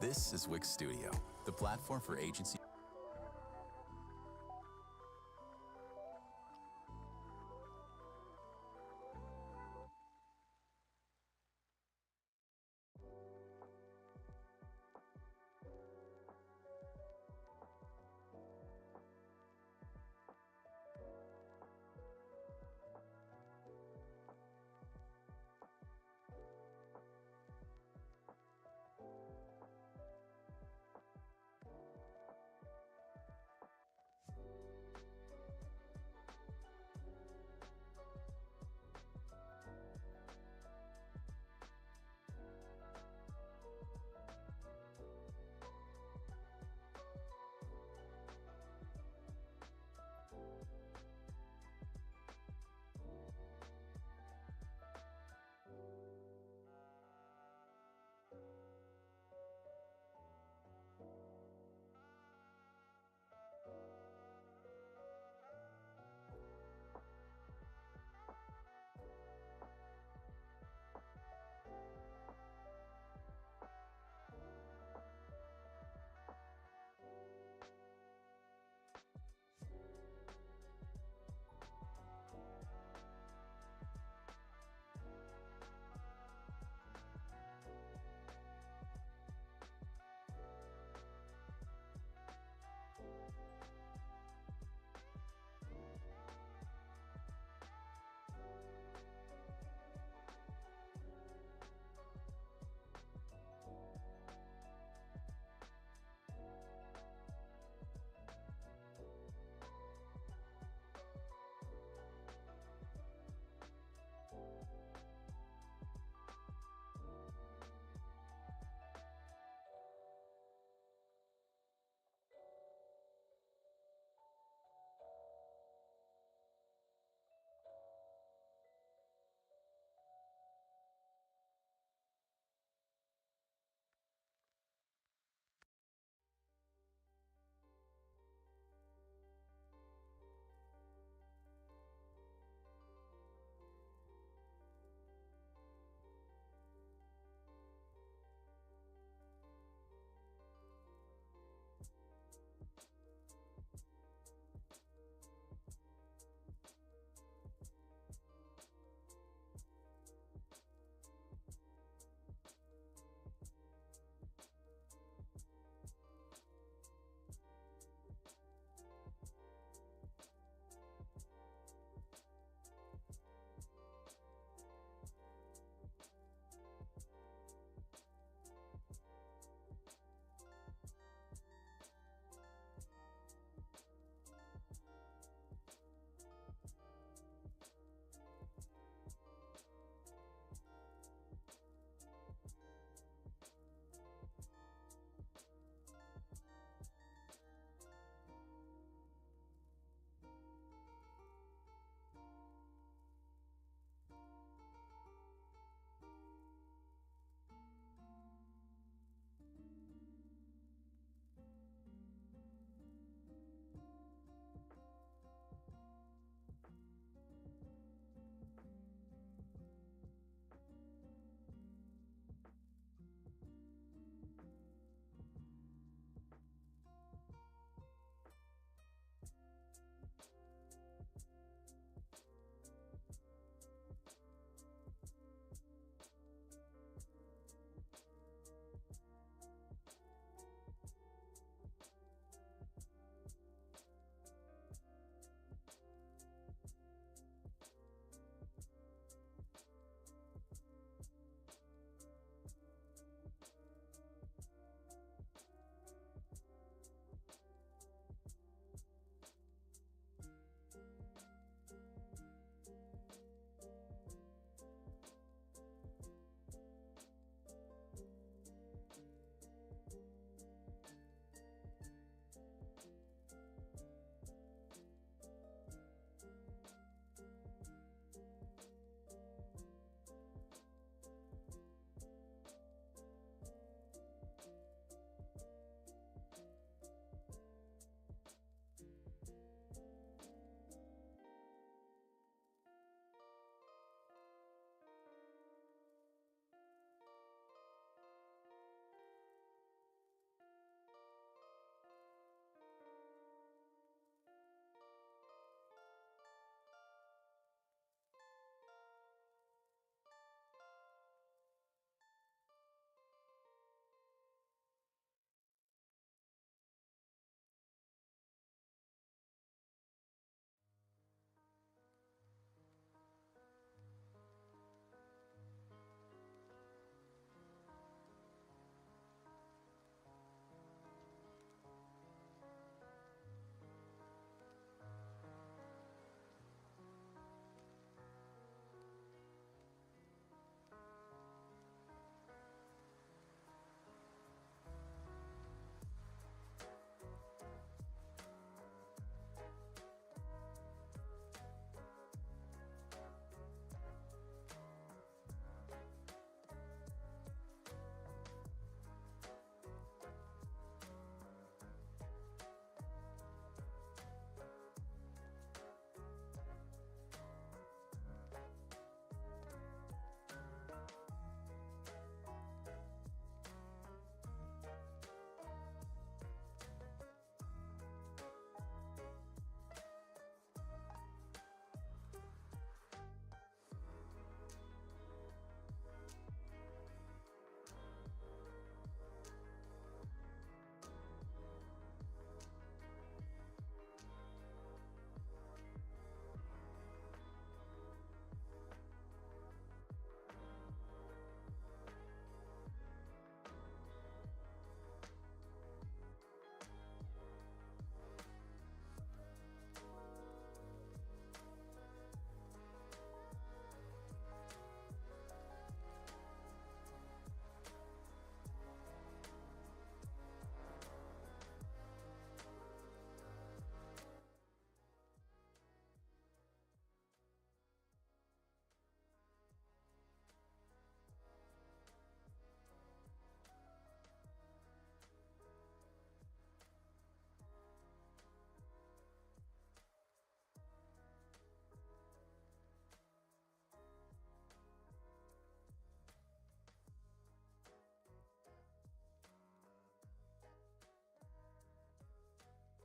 This is Wix Studio, the platform for agency.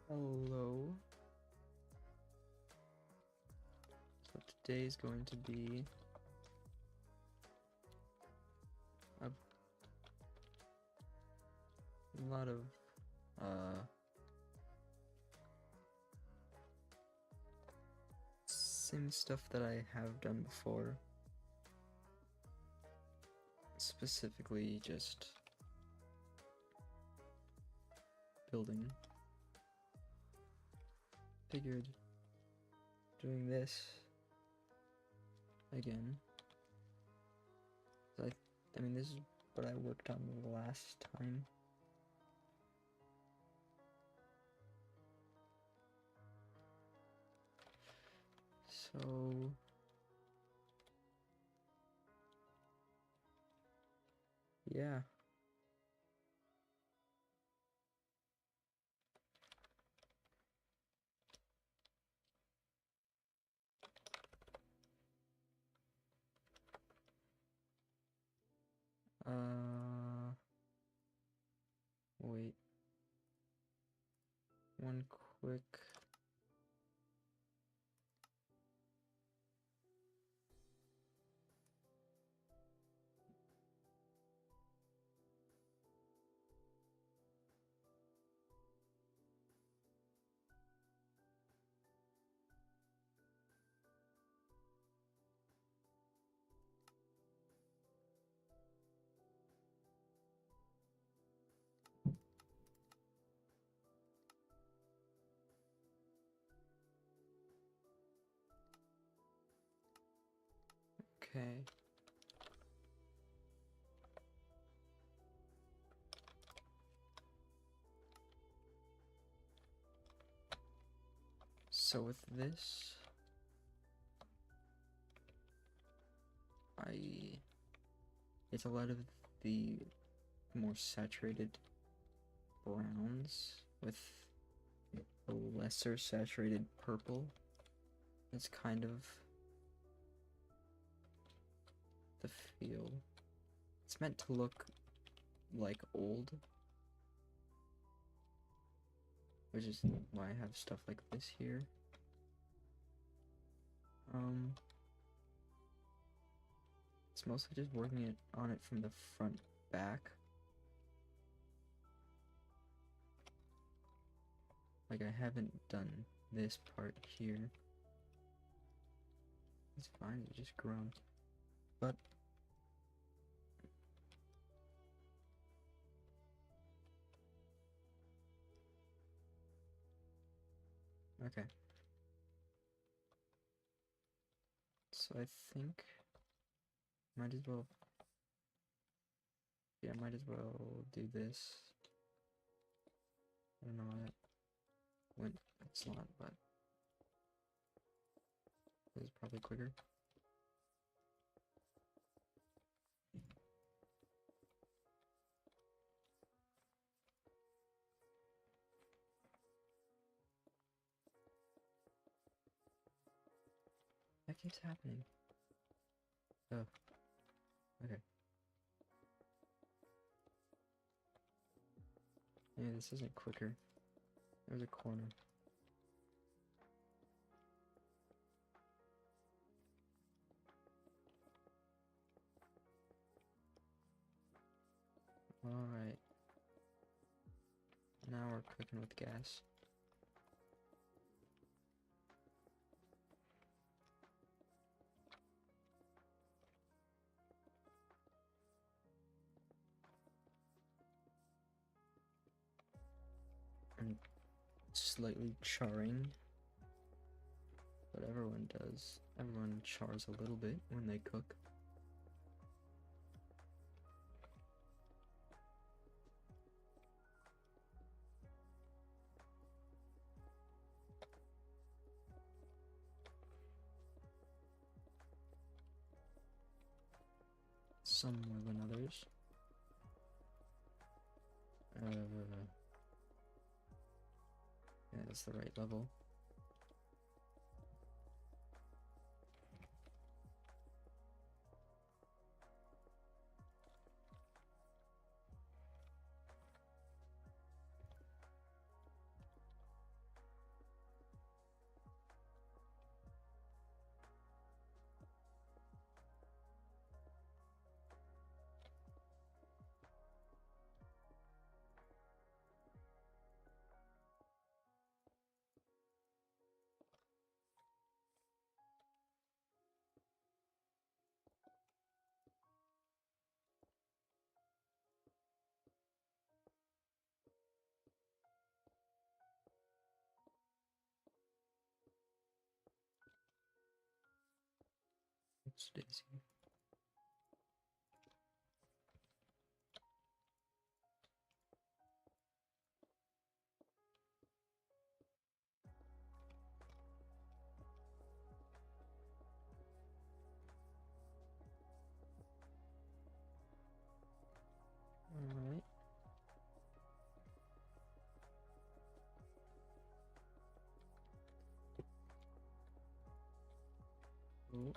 Hello. So today is going to be a lot of same stuff that I have done before. Specifically just building. Figured doing this again. I mean, this is what I worked on last time. So yeah. Wait. One quick. Okay. So with this, it's a lot of the more saturated browns with a lesser saturated purple. It's kind of the feel. It's meant to look like old, which is why I have stuff like this here. It's mostly just working on it from the front back. Like, I haven't done this part here. It's fine, it's just grown. But okay. So I think might as well, yeah, might as well do this. I don't know why that went that slot, but this is probably quicker. That keeps happening. Oh, okay. Yeah, this isn't quicker. There's a corner. Alright. Now we're cooking with gas. And slightly charring. But everyone does. Everyone chars a little bit when they cook. Some more than others. Yeah, that's the right level. It's Daisy. Alright. Cool.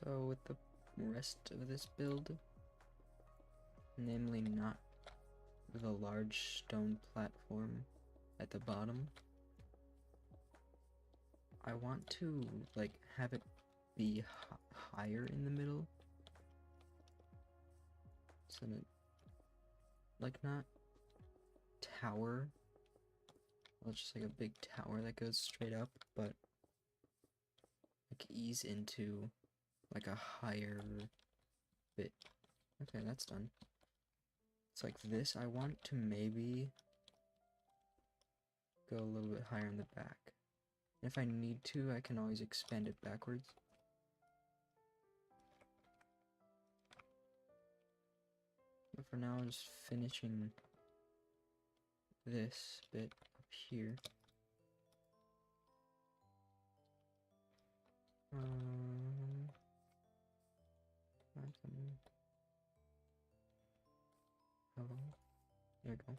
So with the rest of this build, namely not the large stone platform at the bottom, I want to like have it be higher in the middle, so that like not tower, well, it's just like a big tower that goes straight up, but like ease into like a higher bit. Okay, that's done. It's like this. I want to maybe go a little bit higher in the back. If I need to, I can always expand it backwards. But for now, I'm just finishing this bit up here. Hello. There we go.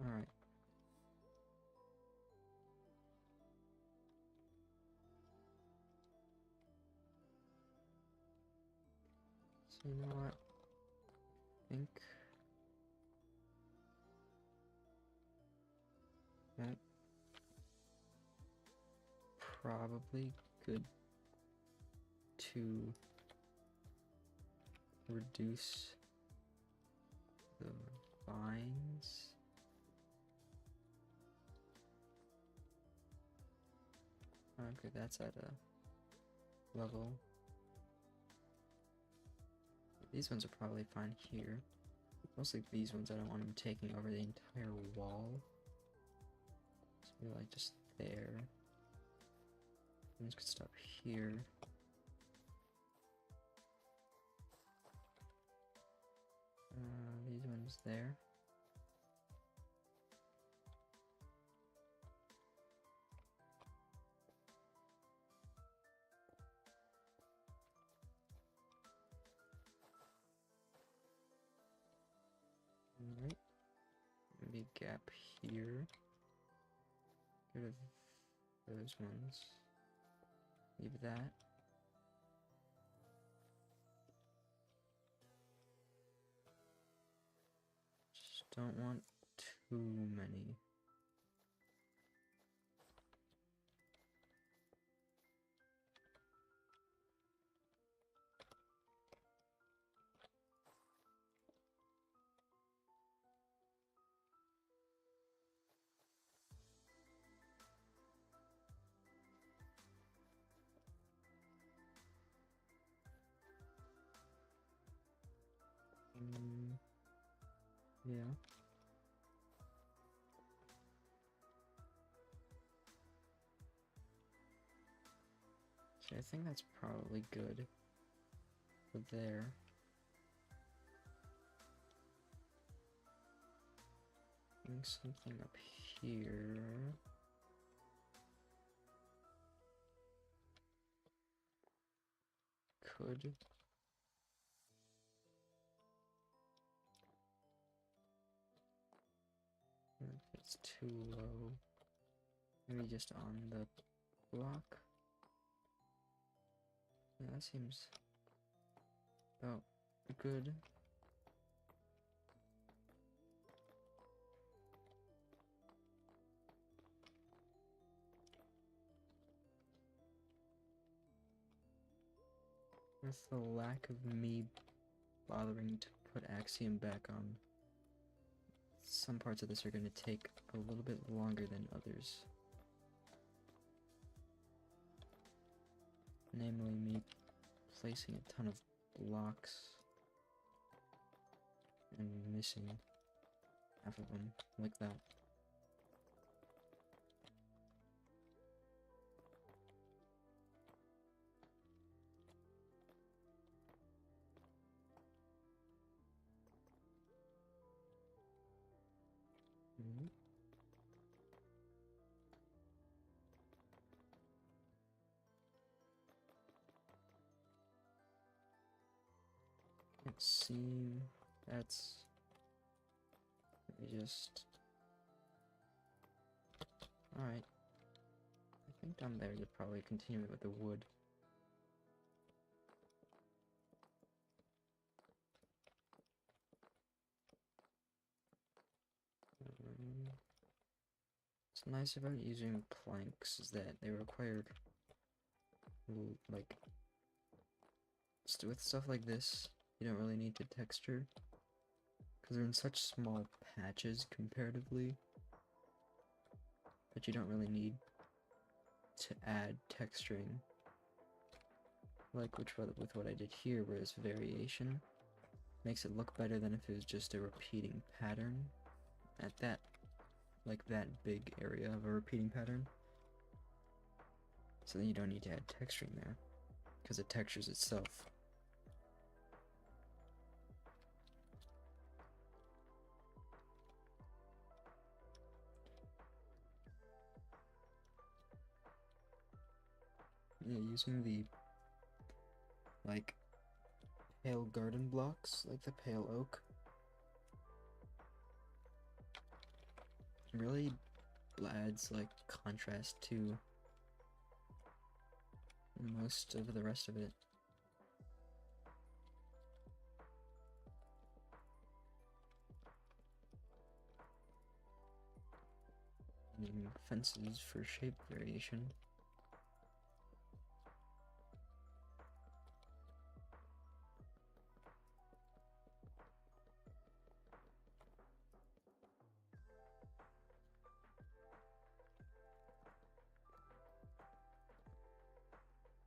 Alright. So you know what? I think that probably good to reduce the vines. Okay, that's at a level. These ones are probably fine here. Mostly these ones, I don't want them taking over the entire wall. So maybe like just there. These could stop here. These ones there. Alright. Maybe a gap here. Get rid of those ones. Leave that. Just don't want too many. Yeah. Okay, I think that's probably good for there. Doing something up here. Could. If it's too low, maybe just on the block. Yeah, that seems about good. With the lack of me bothering to put Axiom back on, some parts of this are going to take a little bit longer than others. Namely, me placing a ton of blocks and missing half of them, like that. Mhm. Let's see. That's. Let me just. Alright. I think down there you'd probably continue with the wood. What's nice about using planks is that they require, like, with stuff like this, you don't really need to texture, because they're in such small patches comparatively, that you don't really need to add texturing. Like with what I did here, where it's variation, makes it look better than if it was just a repeating pattern at that, like that big area of a repeating pattern. So then you don't need to add texturing there, because it textures itself. Yeah, using the, like, pale garden blocks, like the pale oak, really adds, like, contrast to most of the rest of it. Needing fences for shape variation.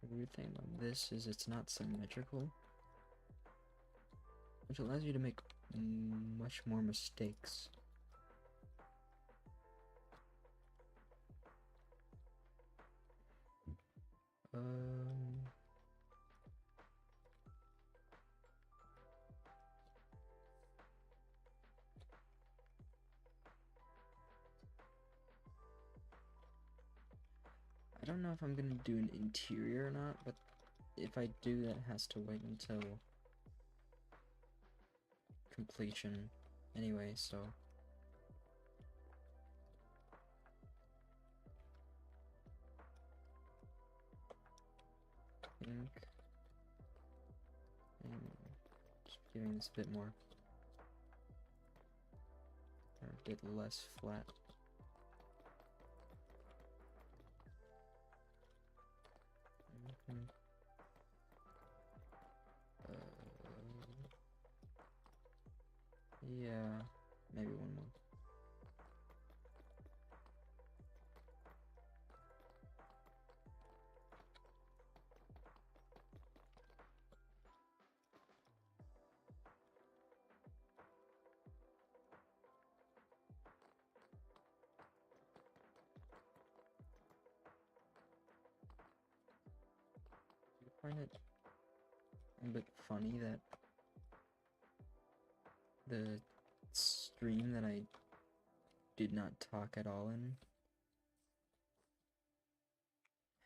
The weird thing about this is it's not symmetrical, which allows you to make much more mistakes. I don't know if I'm gonna do an interior or not, but if I do, that has to wait until completion anyway, so. I think. Just giving this a bit more. Or a bit less flat. Yeah, maybe one more. I find it a bit funny that the stream that I did not talk at all in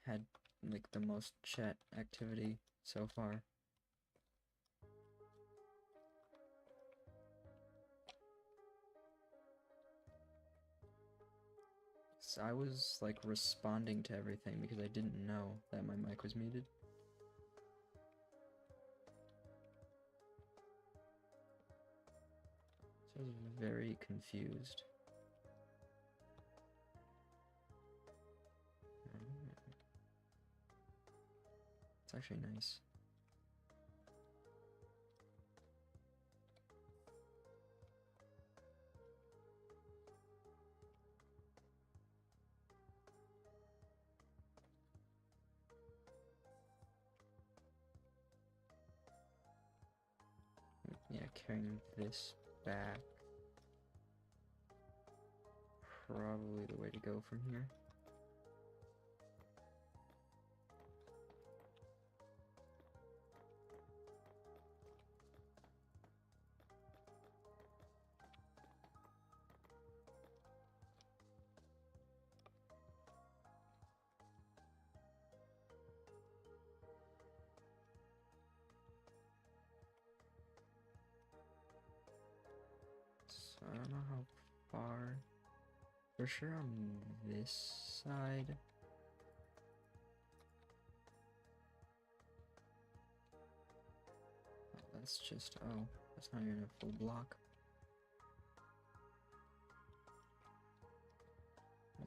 had like the most chat activity so far. So I was like responding to everything because I didn't know that my mic was muted. So I was very confused. It's actually nice. Yeah, carrying this back. probably the way to go from here. So I don't know how far. For sure on this side. Oh, that's just, oh, that's not even a full block.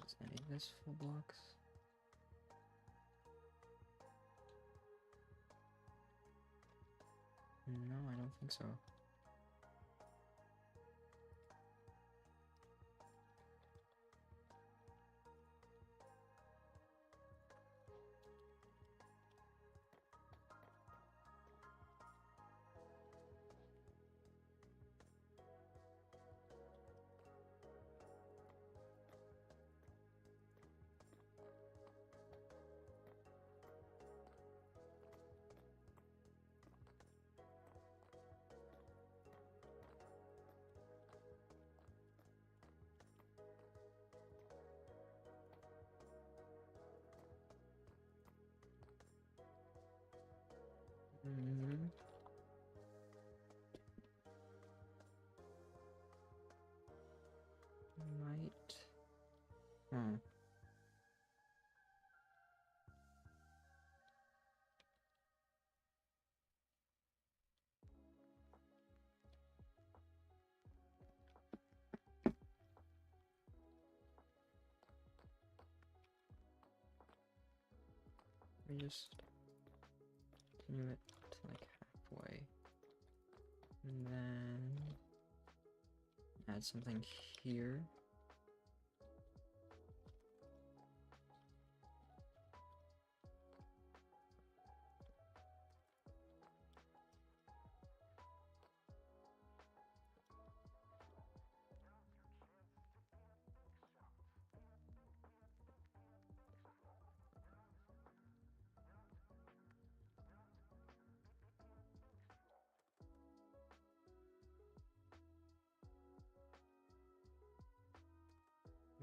Is any of this full blocks? No, I don't think so. Mm-hmm. Might. Huh. Let me just continue it to like halfway. And then add something here.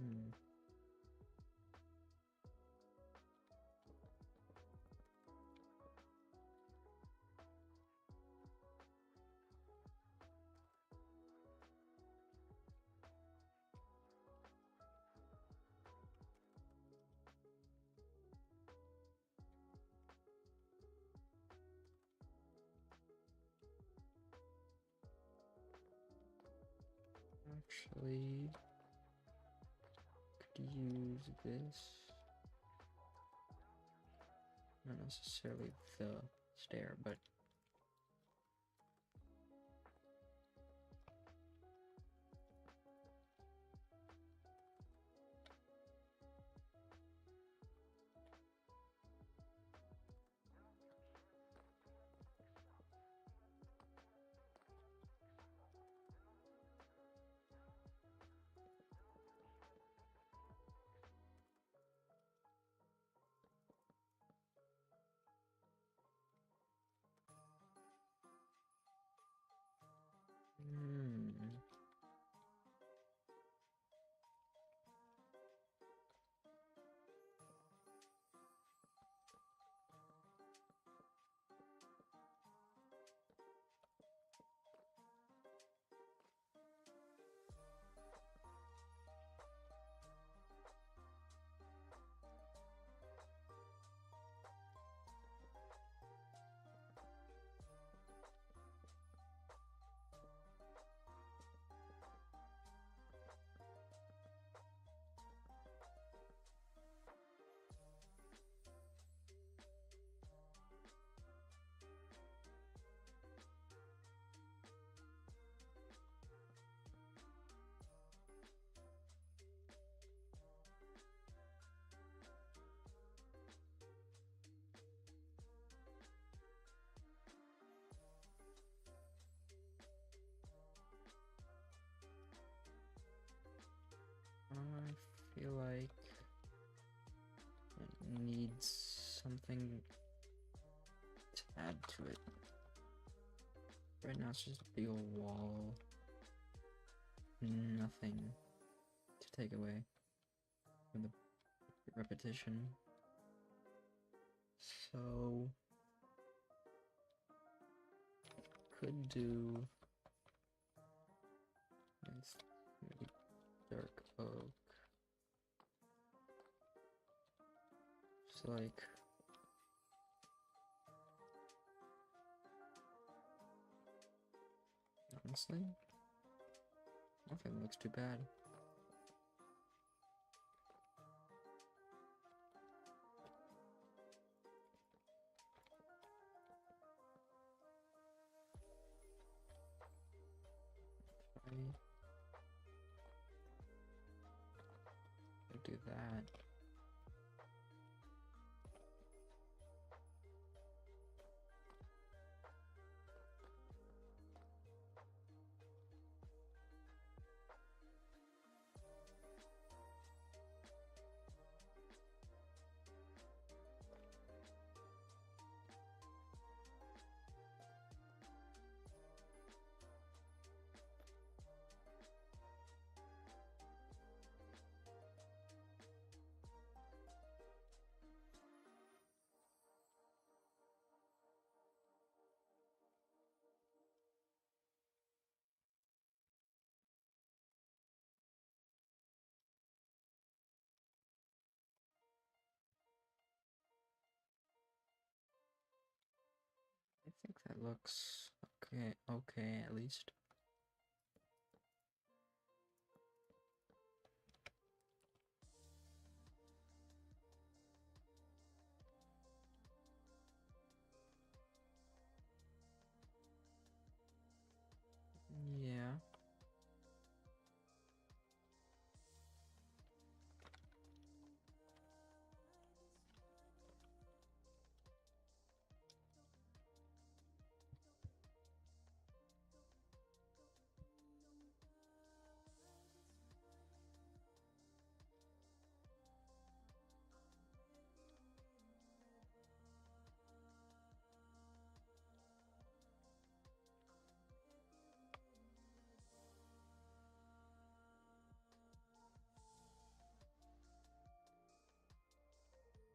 Hmm. Actually, could use this. Not necessarily the stair, but feel like it needs something to add to it. Right now it's just a big old wall. Nothing to take away from the repetition. So could do this really dark oak. Just like honestly, nothing looks too bad. I do that. I think that looks okay at least. Yeah.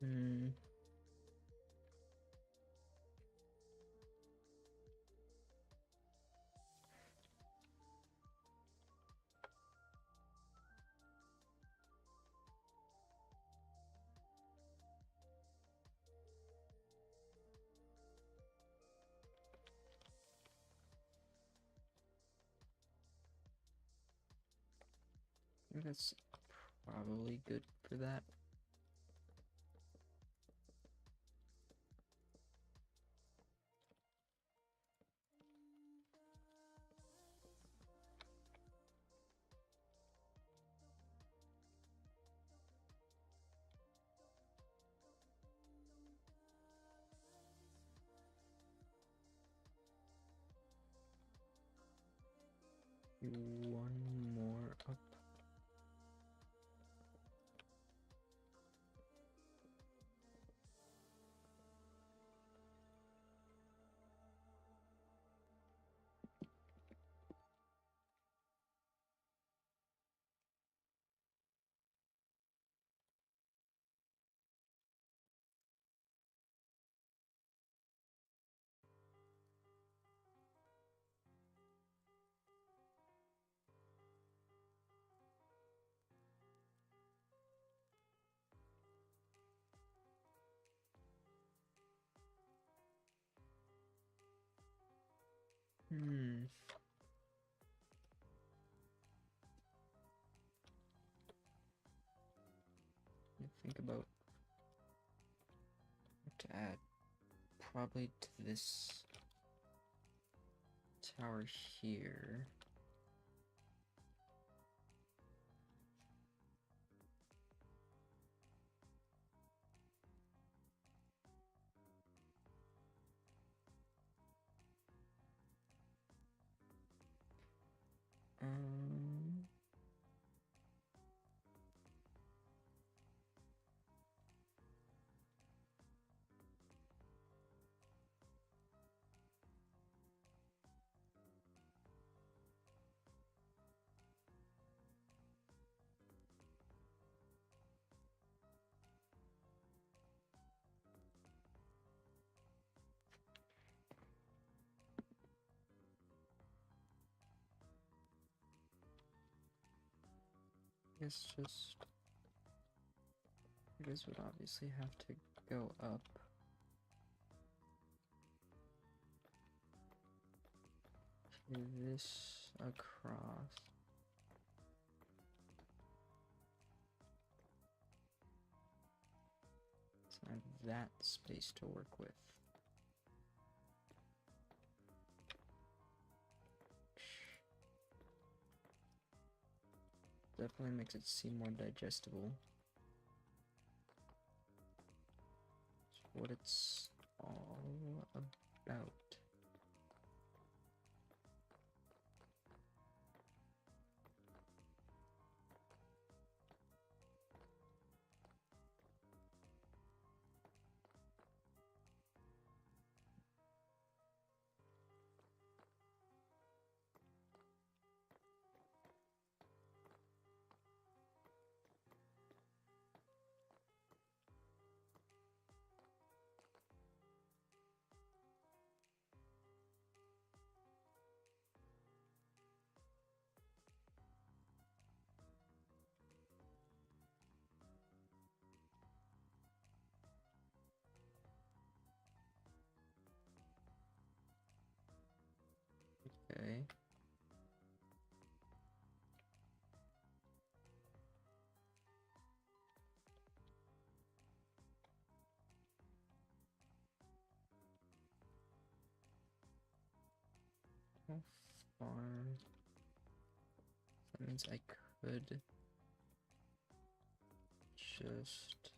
Hmm. I think that's probably good for that. One more up. Hmm. Let me think about what to add. Probably to this tower here. Um, guess just this would obviously have to go up. Okay, this across. So I have that space to work with. Definitely makes it seem more digestible. It's what it's all about. Okay. How far? That means I could just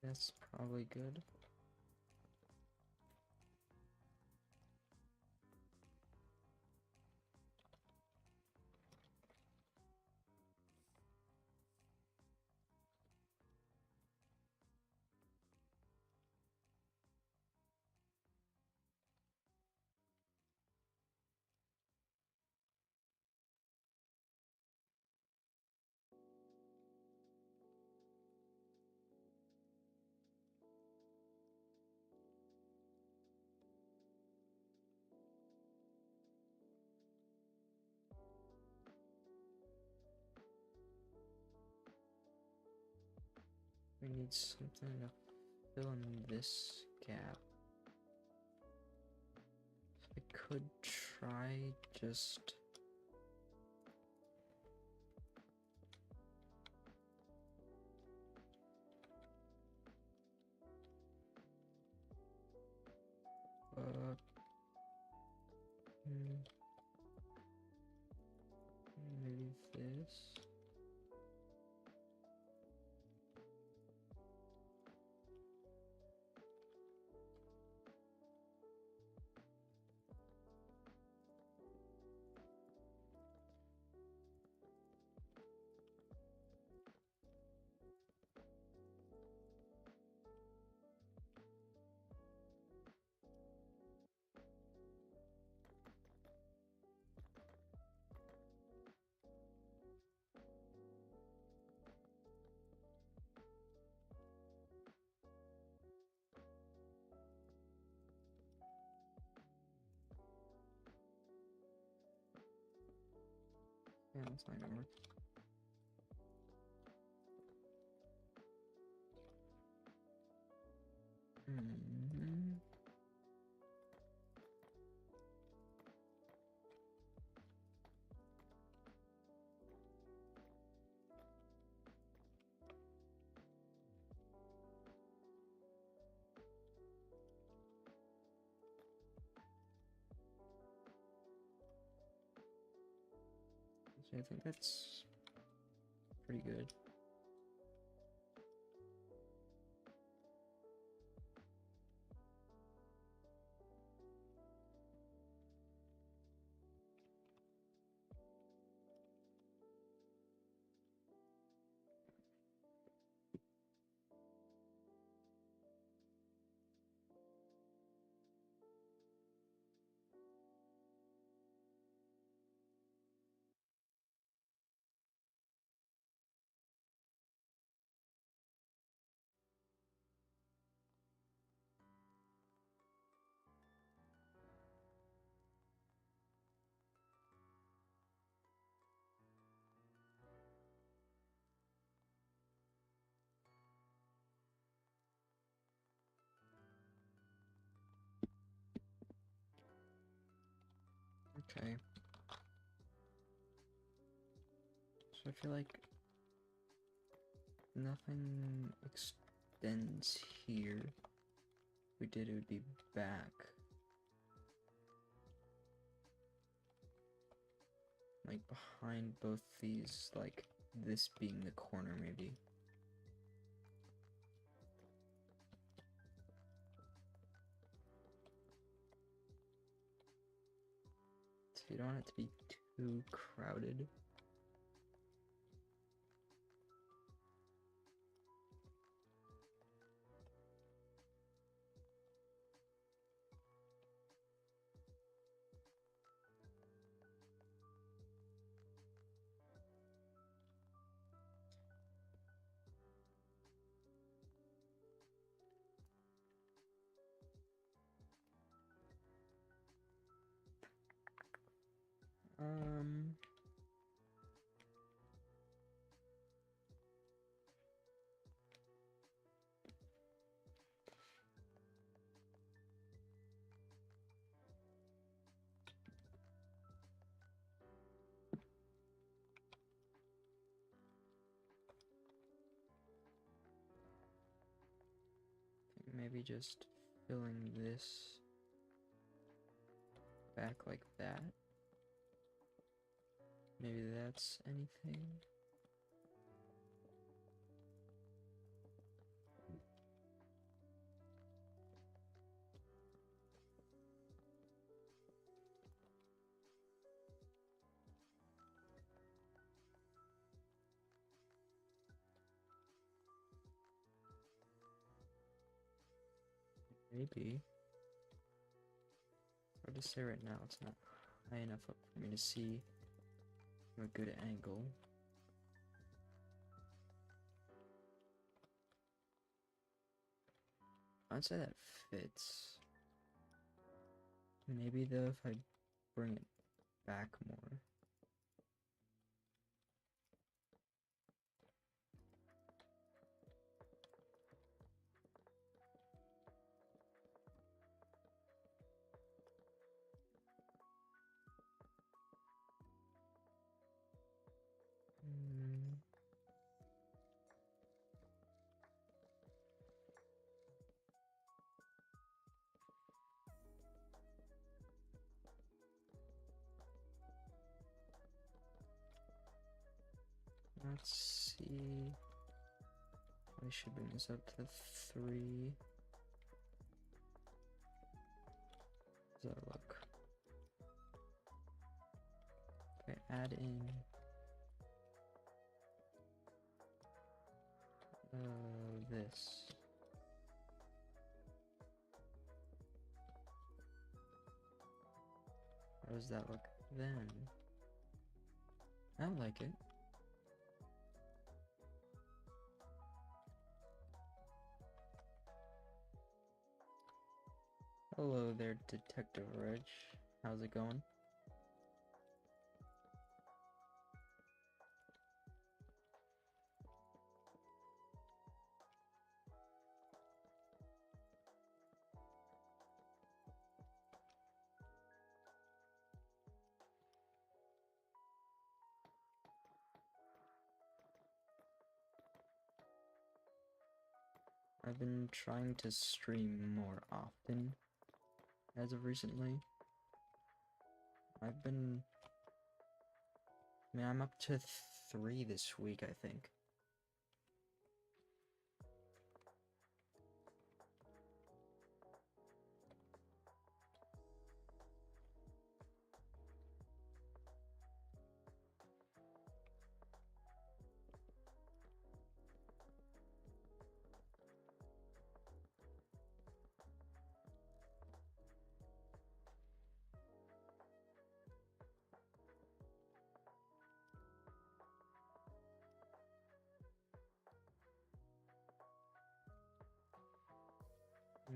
that's probably good. We need something to fill in this gap. I could try just uh hmm, maybe this. Yeah, that's not gonna work. So I think that's pretty good. Okay. So I feel like nothing extends here. If we did, it would be back. Like behind both these, like this being the corner maybe. So you don't want it to be too crowded. Um, maybe just filling this back like that. Maybe that's anything. Maybe. Hard to say right now, it's not high enough up for me to see from a good angle. I'd say that fits. Maybe though, if I bring it back more. Hmm. Let's see. I should bring this up to 3. How does that look? If I add in this. How does that look then? I like it. Hello there, Detective Reg. How's it going? I've been trying to stream more often as of recently. I've been I mean, I'm up to 3 this week, I think.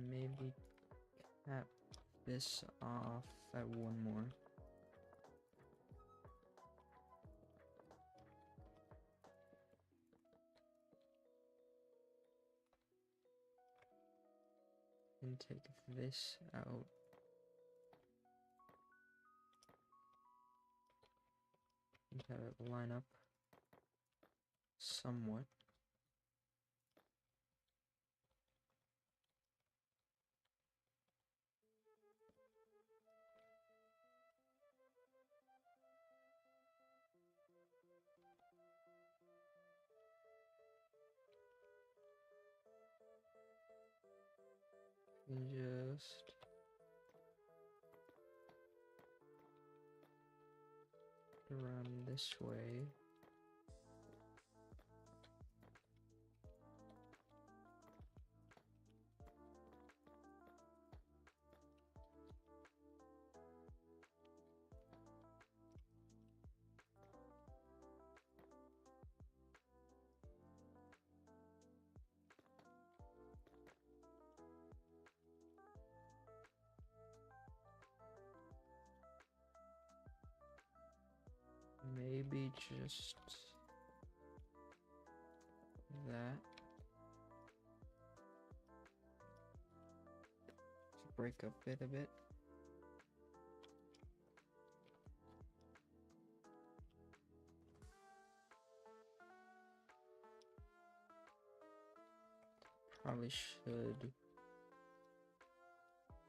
Maybe cap this off at 1 more. And take this out. And have it line up somewhat. And just around this way. Maybe just that. To break up it a bit. Probably should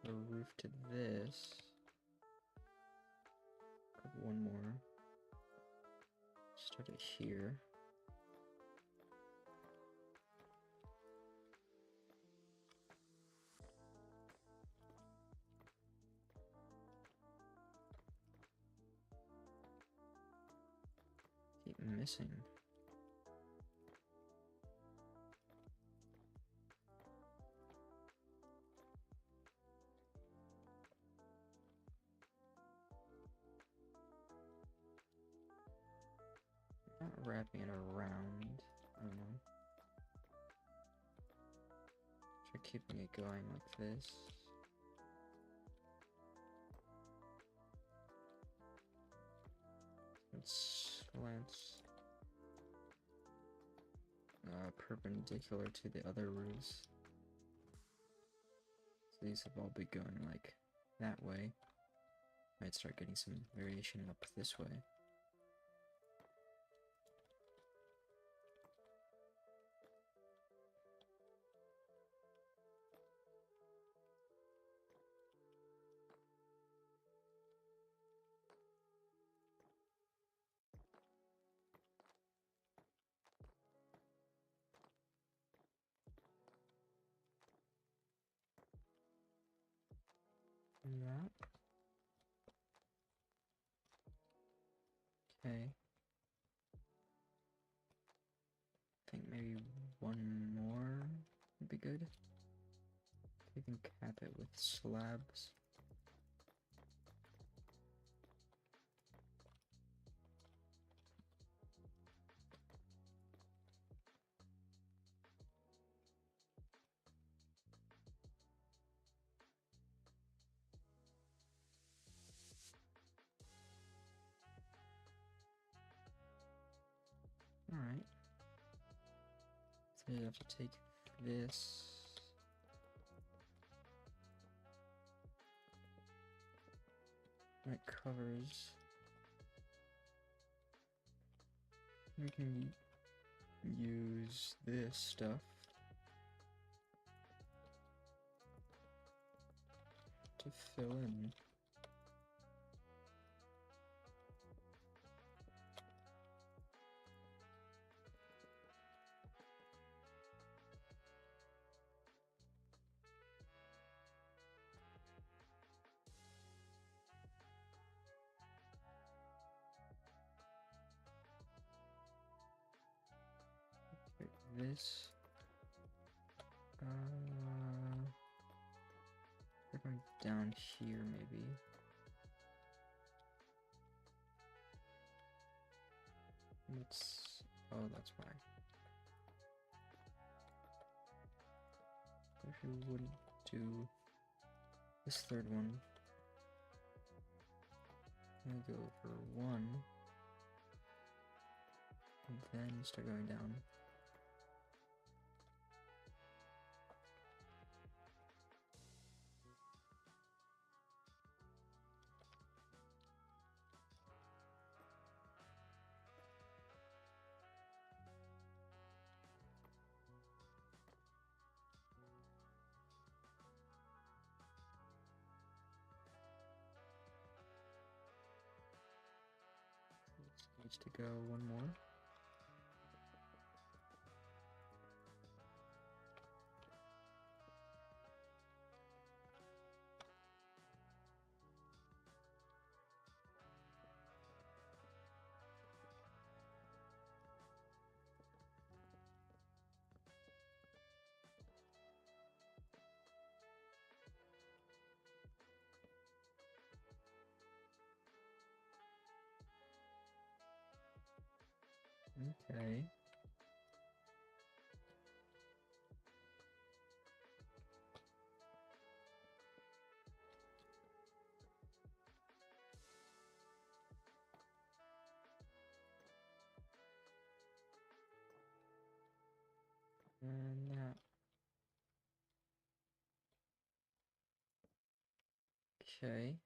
the roof to this. Put 1 more. Start it here. Keep missing. Not wrapping it around. I don't know. Try keeping it going like this. It slants perpendicular to the other roofs. So these have all been going like that way. Might start getting some variation up this way. That. Okay. I think maybe 1 more would be good. We can cap it with slabs. Alright. So you have to take this. That covers. We can use this stuff to fill in. this. We're going down here, maybe. Let's. Oh, that's why. If we wouldn't do this third one, I'm gonna go for 1, and then start going down. Needs to go one more. Okay. And that. Okay.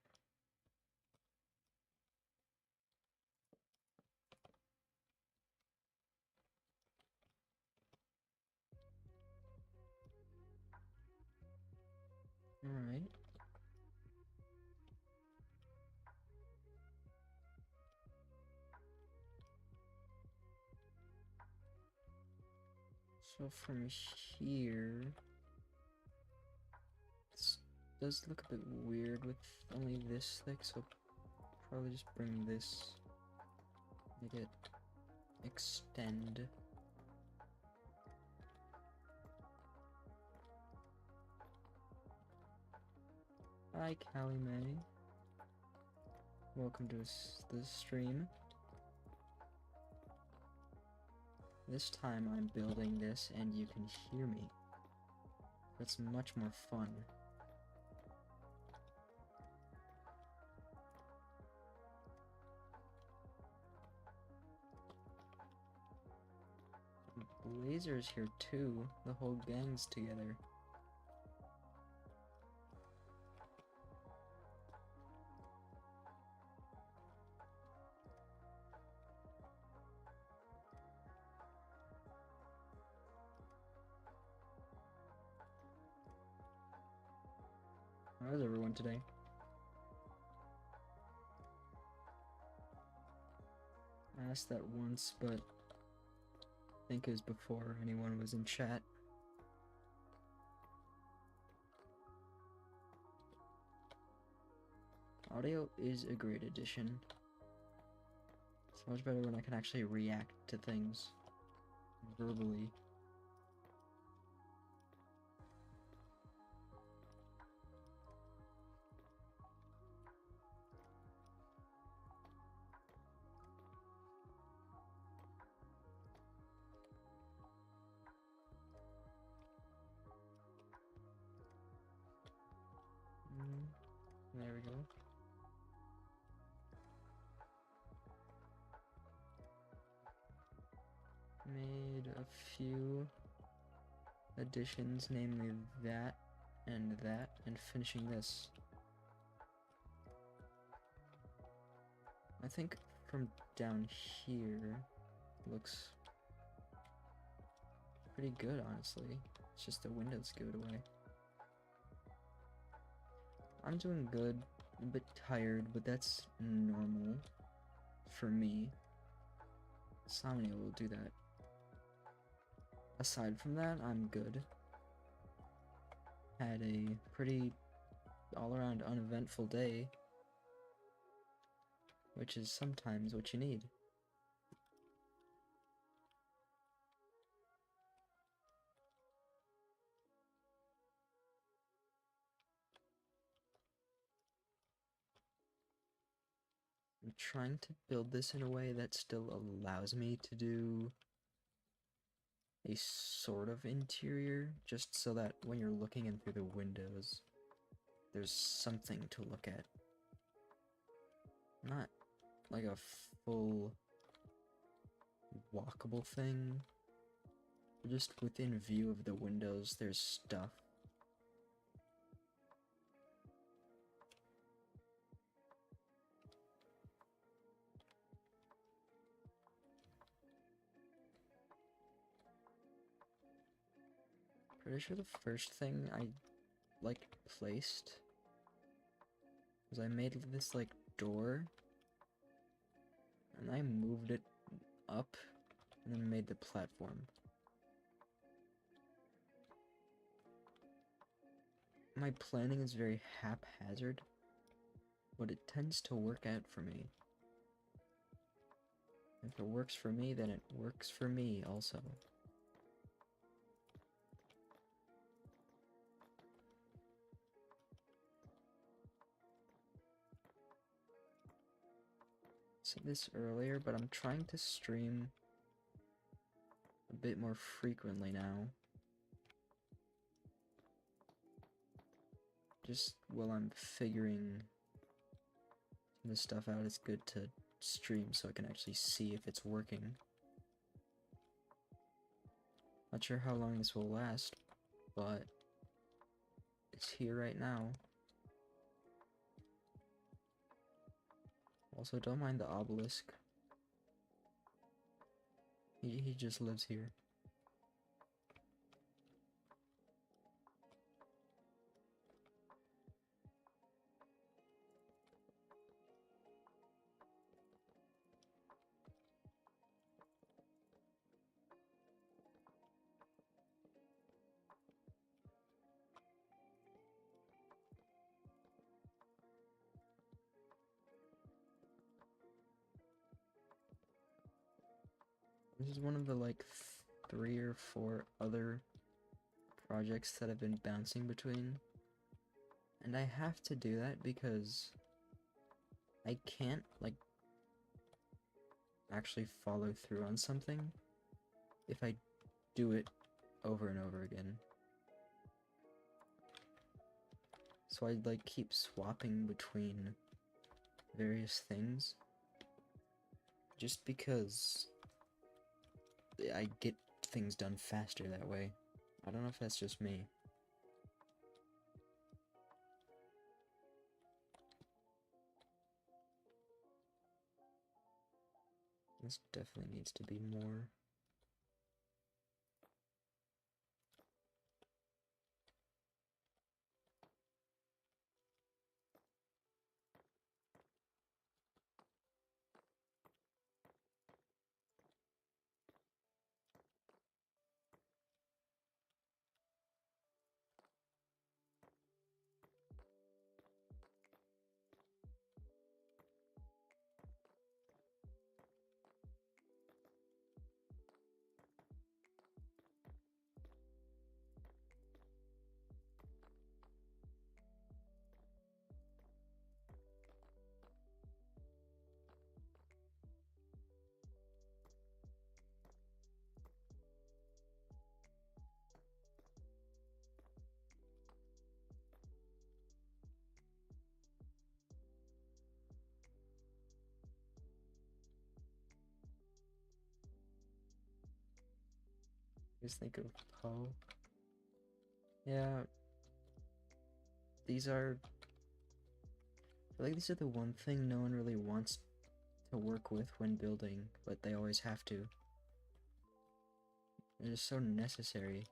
Alright. So from here, this does look a bit weird with only this thick, so probably just bring this, make it extend. Hi, Callie May. Welcome to the stream. This time I'm building this and you can hear me. That's much more fun. Blazer's here too. The whole gang's together. How's everyone today? I asked that once, but I think it was before anyone was in chat. Audio is a great addition. It's much better when I can actually react to things verbally. There we go. Made a few additions, namely that, and finishing this. I think from down here looks pretty good, honestly. It's just the windows give it away. I'm doing good, a bit tired, but that's normal for me. Insomnia will do that. Aside from that, I'm good. Had a pretty all-around uneventful day, which is sometimes what you need. trying to build this in a way that still allows me to do a sort of interior, just so that when you're looking in through the windows, there's something to look at. Not like a full walkable thing, but just within view of the windows, there's stuff. Pretty sure the first thing I like placed was I made this like door and I moved it up and then made the platform. My planning is very haphazard, but it tends to work out for me. If it works for me, then it works for me also. Said this earlier, but I'm trying to stream a bit more frequently now. Just while I'm figuring this stuff out, it's good to stream so I can actually see if it's working. Not sure how long this will last, but it's here right now. Also, don't mind the obelisk. He just lives here. This is one of the like 3 or 4 other projects that I've been bouncing between. And I have to do that because I can't like actually follow through on something if I do it over and over again. So I like keep swapping between various things just because I get things done faster that way. I don't know if that's just me. This definitely needs to be more. Just think of Poe. Yeah, these are. I feel like these are the one thing no one really wants to work with when building, but they always have to. They're just so necessary.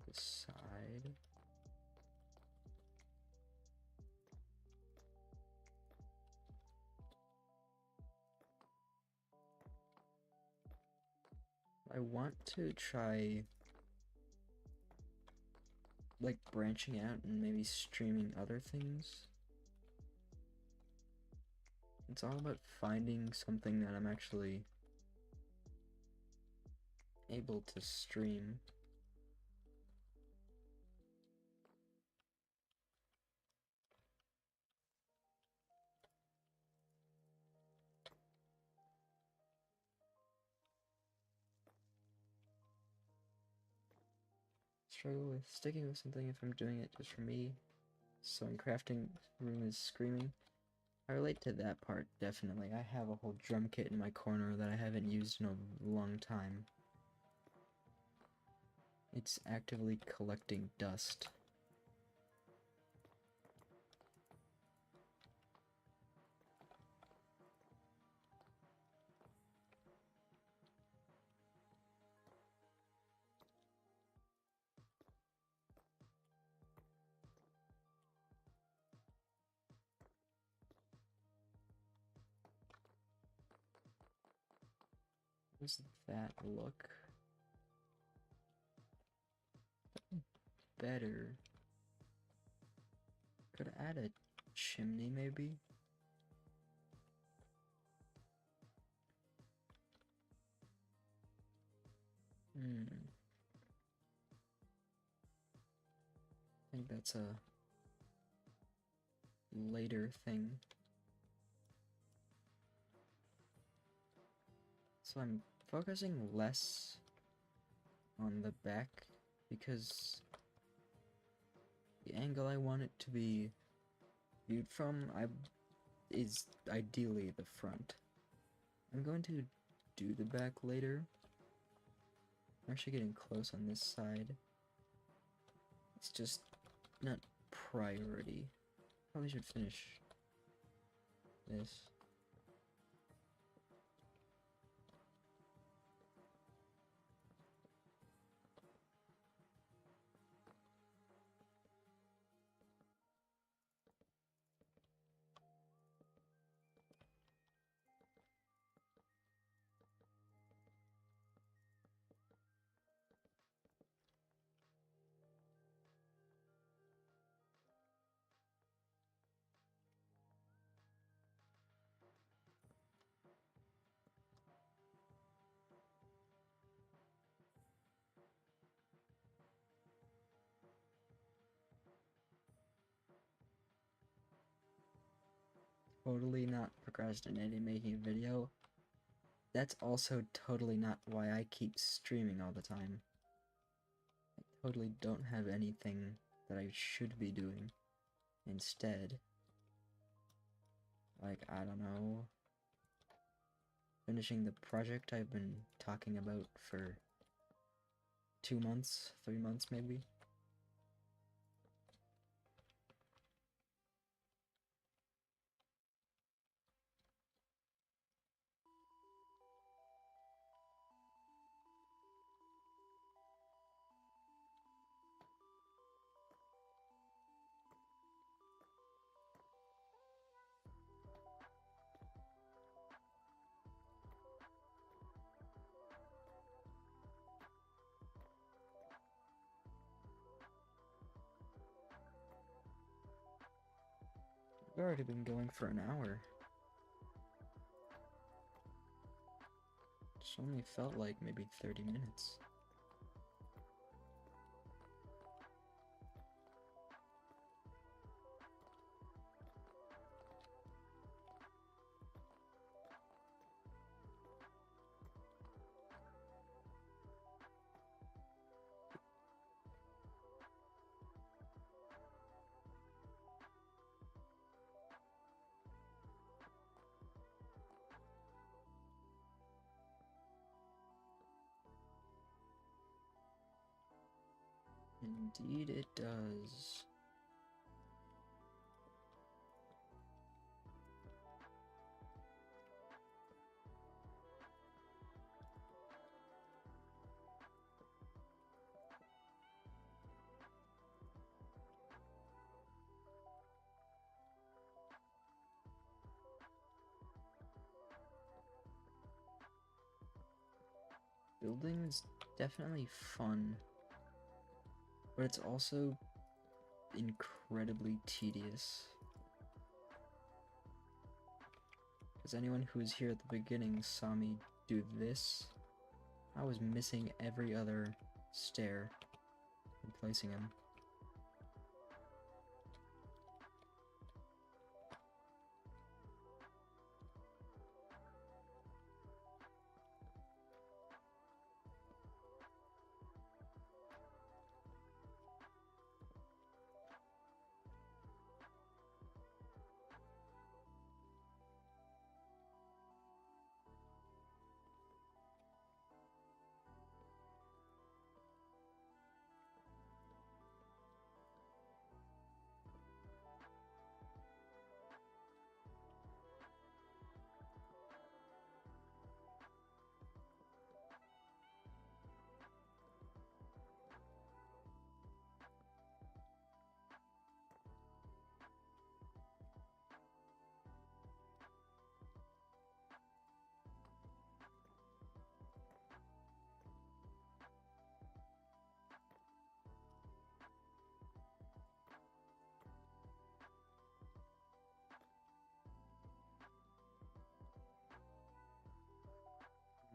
The side. I want to try like branching out and maybe streaming other things. It's all about finding something that I'm actually able to stream. Struggle with sticking with something if I'm doing it just for me. So in crafting room is screaming. I relate to that part, definitely. I have a whole drum kit in my corner that I haven't used in a long time. It's actively collecting dust. How does that look? Better. Could add a chimney, maybe? I think that's a later thing. So I'm focusing less on the back because the angle I want it to be viewed from is ideally the front. I'm going to do the back later. I'm actually getting close on this side. It's just not priority. Probably should finish this. Totally not procrastinating making a video. That's also totally not why I keep streaming all the time. I totally don't have anything that I should be doing. Instead, like, I don't know, finishing the project I've been talking about for 2 months, 3 months maybe. We've already been going for an hour. It's only felt like maybe 30 minutes. Indeed it does. Building is definitely fun, but it's also incredibly tedious. Because anyone who was here at the beginning saw me do this I was missing every other stair and placing them.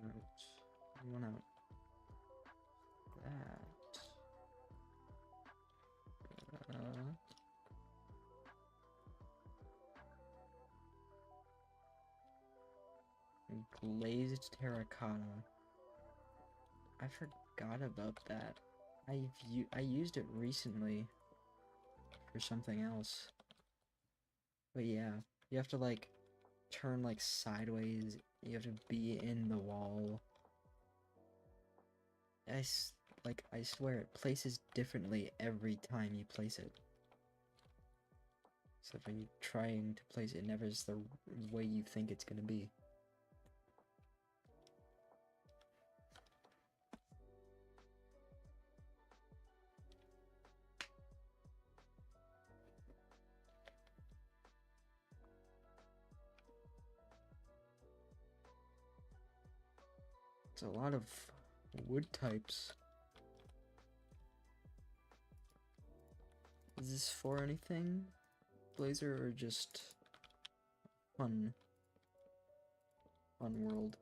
Out. One out. That. Glazed terracotta. I forgot about that. I used it recently for something else. But yeah, you have to like turn like sideways. You have to be in the wall. I swear it places differently every time you place it. So when you're trying to place it, never is the way you think it's gonna be. It's a lot of wood types. Is this for anything, Blazer, or just fun world?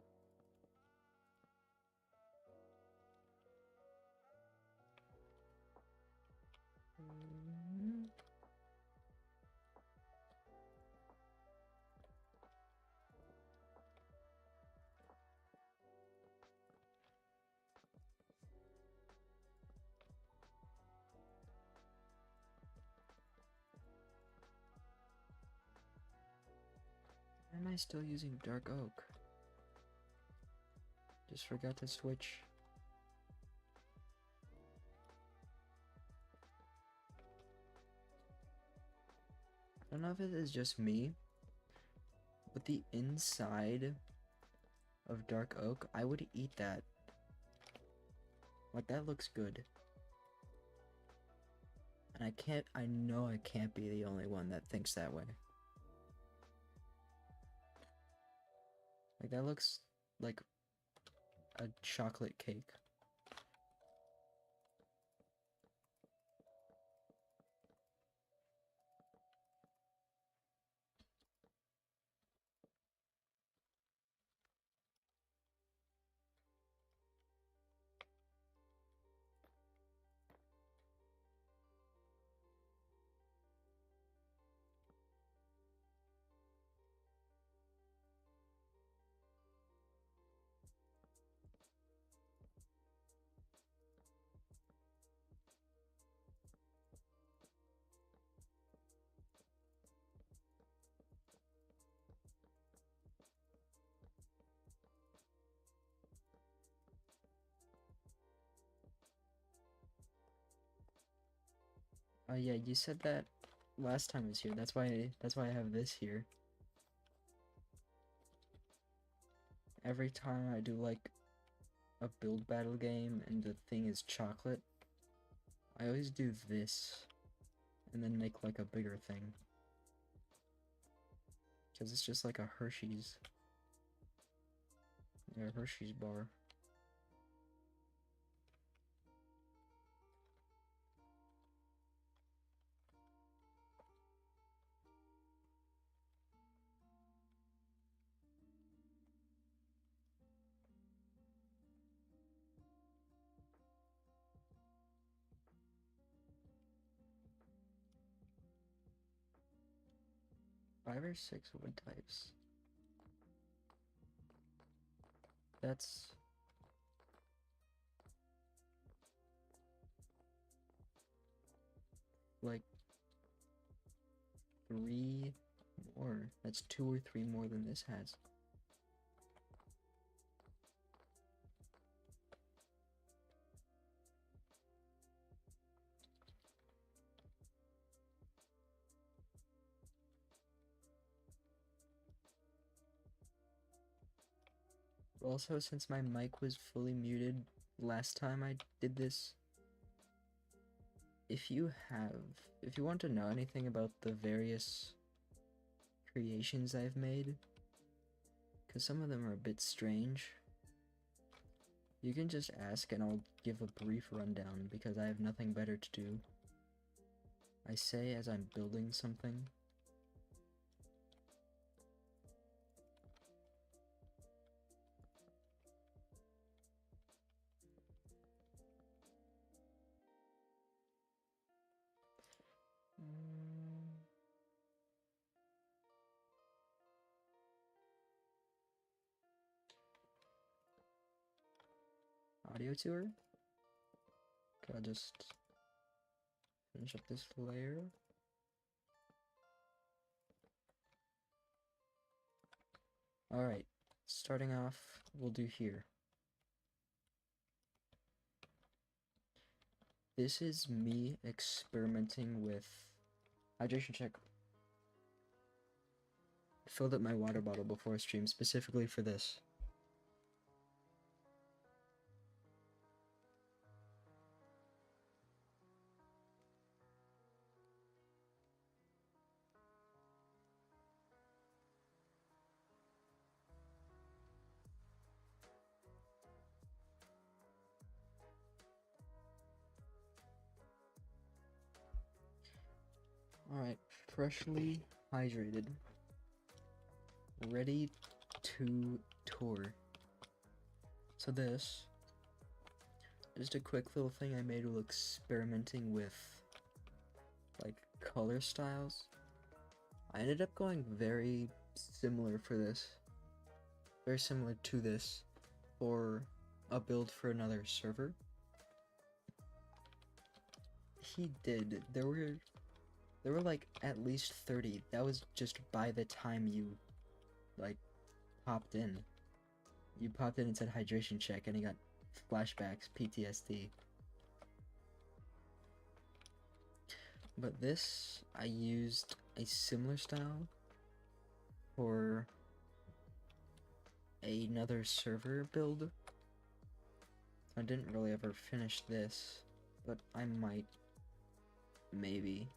Why am I still using dark oak? Just forgot to switch. I don't know if it is just me, but the inside of dark oak, I would eat that. Like, that looks good. And I know I can't be the only one that thinks that way. Like, that looks like a chocolate cake. Oh yeah, you said that last time I was here. That's why I have this here. Every time I do like a build battle game and the thing is chocolate, I always do this and then make like a bigger thing. Cause it's just like a Hershey's. Yeah, a Hershey's bar. 5 or 6 wood types. That's like 3 more. That's 2 or 3 more than this has. Also, since my mic was fully muted last time I did this, if you want to know anything about the various creations I've made, because some of them are a bit strange, you can just ask and I'll give a brief rundown because I have nothing better to do. I say as I'm building something. Audio tour? Okay, I'll just finish up this layer. Alright, starting off, we'll do here. This is me experimenting with hydration check. I filled up my water bottle before stream specifically for this. Alright, freshly hydrated. Ready to tour. So this, just a quick little thing I made while experimenting with, like, color styles. I ended up going very similar for this. Very similar to this for a build for another server. He did. There were like at least 30. That was just by the time you like popped in. You popped in and said hydration check and he got flashbacks, PTSD. But this, I used a similar style for another server build. I didn't really ever finish this, but I might, maybe.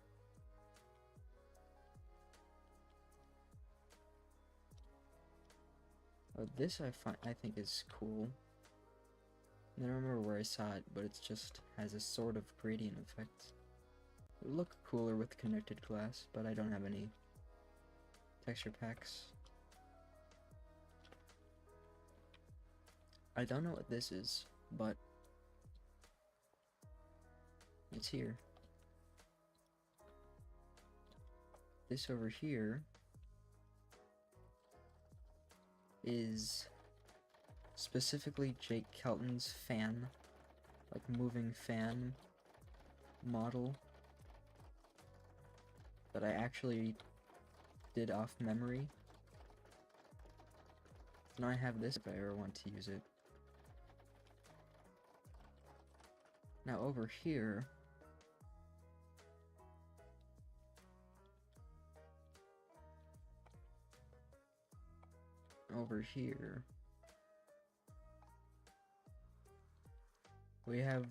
Oh, this I think is cool. I don't remember where I saw it, but it just has a sort of gradient effect. It would look cooler with connected glass, but I don't have any texture packs. I don't know what this is, but it's here. This over here is specifically Jake Kelton's fan, like moving fan model that I actually did off memory. Now I have this if I ever want to use it. Now over here, we have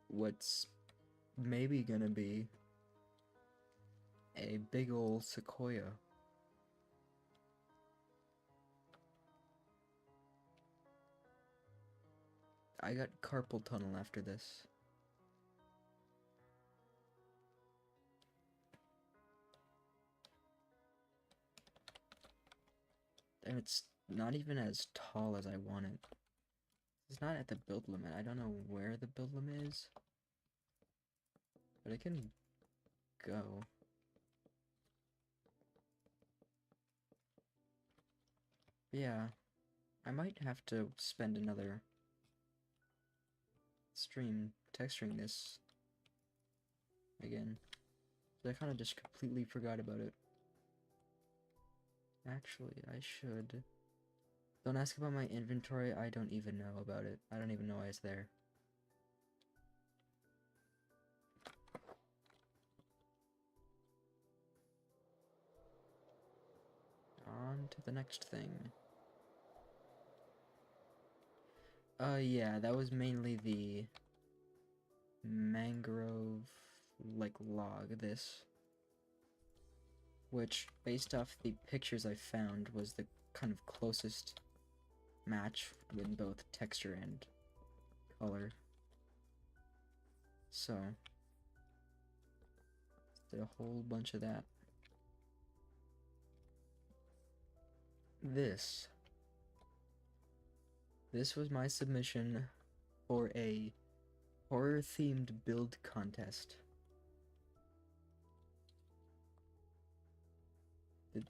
what's maybe gonna be a big ol' sequoia. I got carpal tunnel after this. And it's not even as tall as I want it. It's not at the build limit. I don't know where the build limit is, but it can go. Yeah, I might have to spend another stream texturing this again. I kind of just completely forgot about it. Actually, I should. Don't ask about my inventory, I don't even know about it. I don't even know why it's there. On to the next thing. Yeah, that was mainly the mangrove, like, log, this. Which, based off the pictures I found, was the kind of closest match in both texture and color. So, did a whole bunch of that. This was my submission for a horror-themed build contest.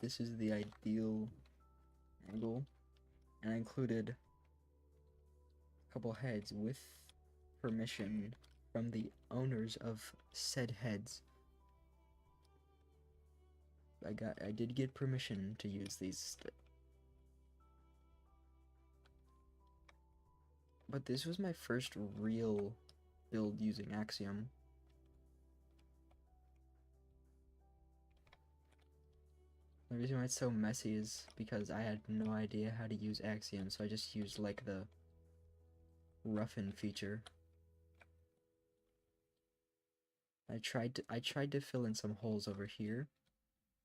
This is the ideal angle, and I included a couple heads with permission from the owners of said heads. I did get permission to use these. But this was my first real build using Axiom. The reason why it's so messy is because I had no idea how to use Axiom, so I just used like the roughen feature. I tried to fill in some holes over here,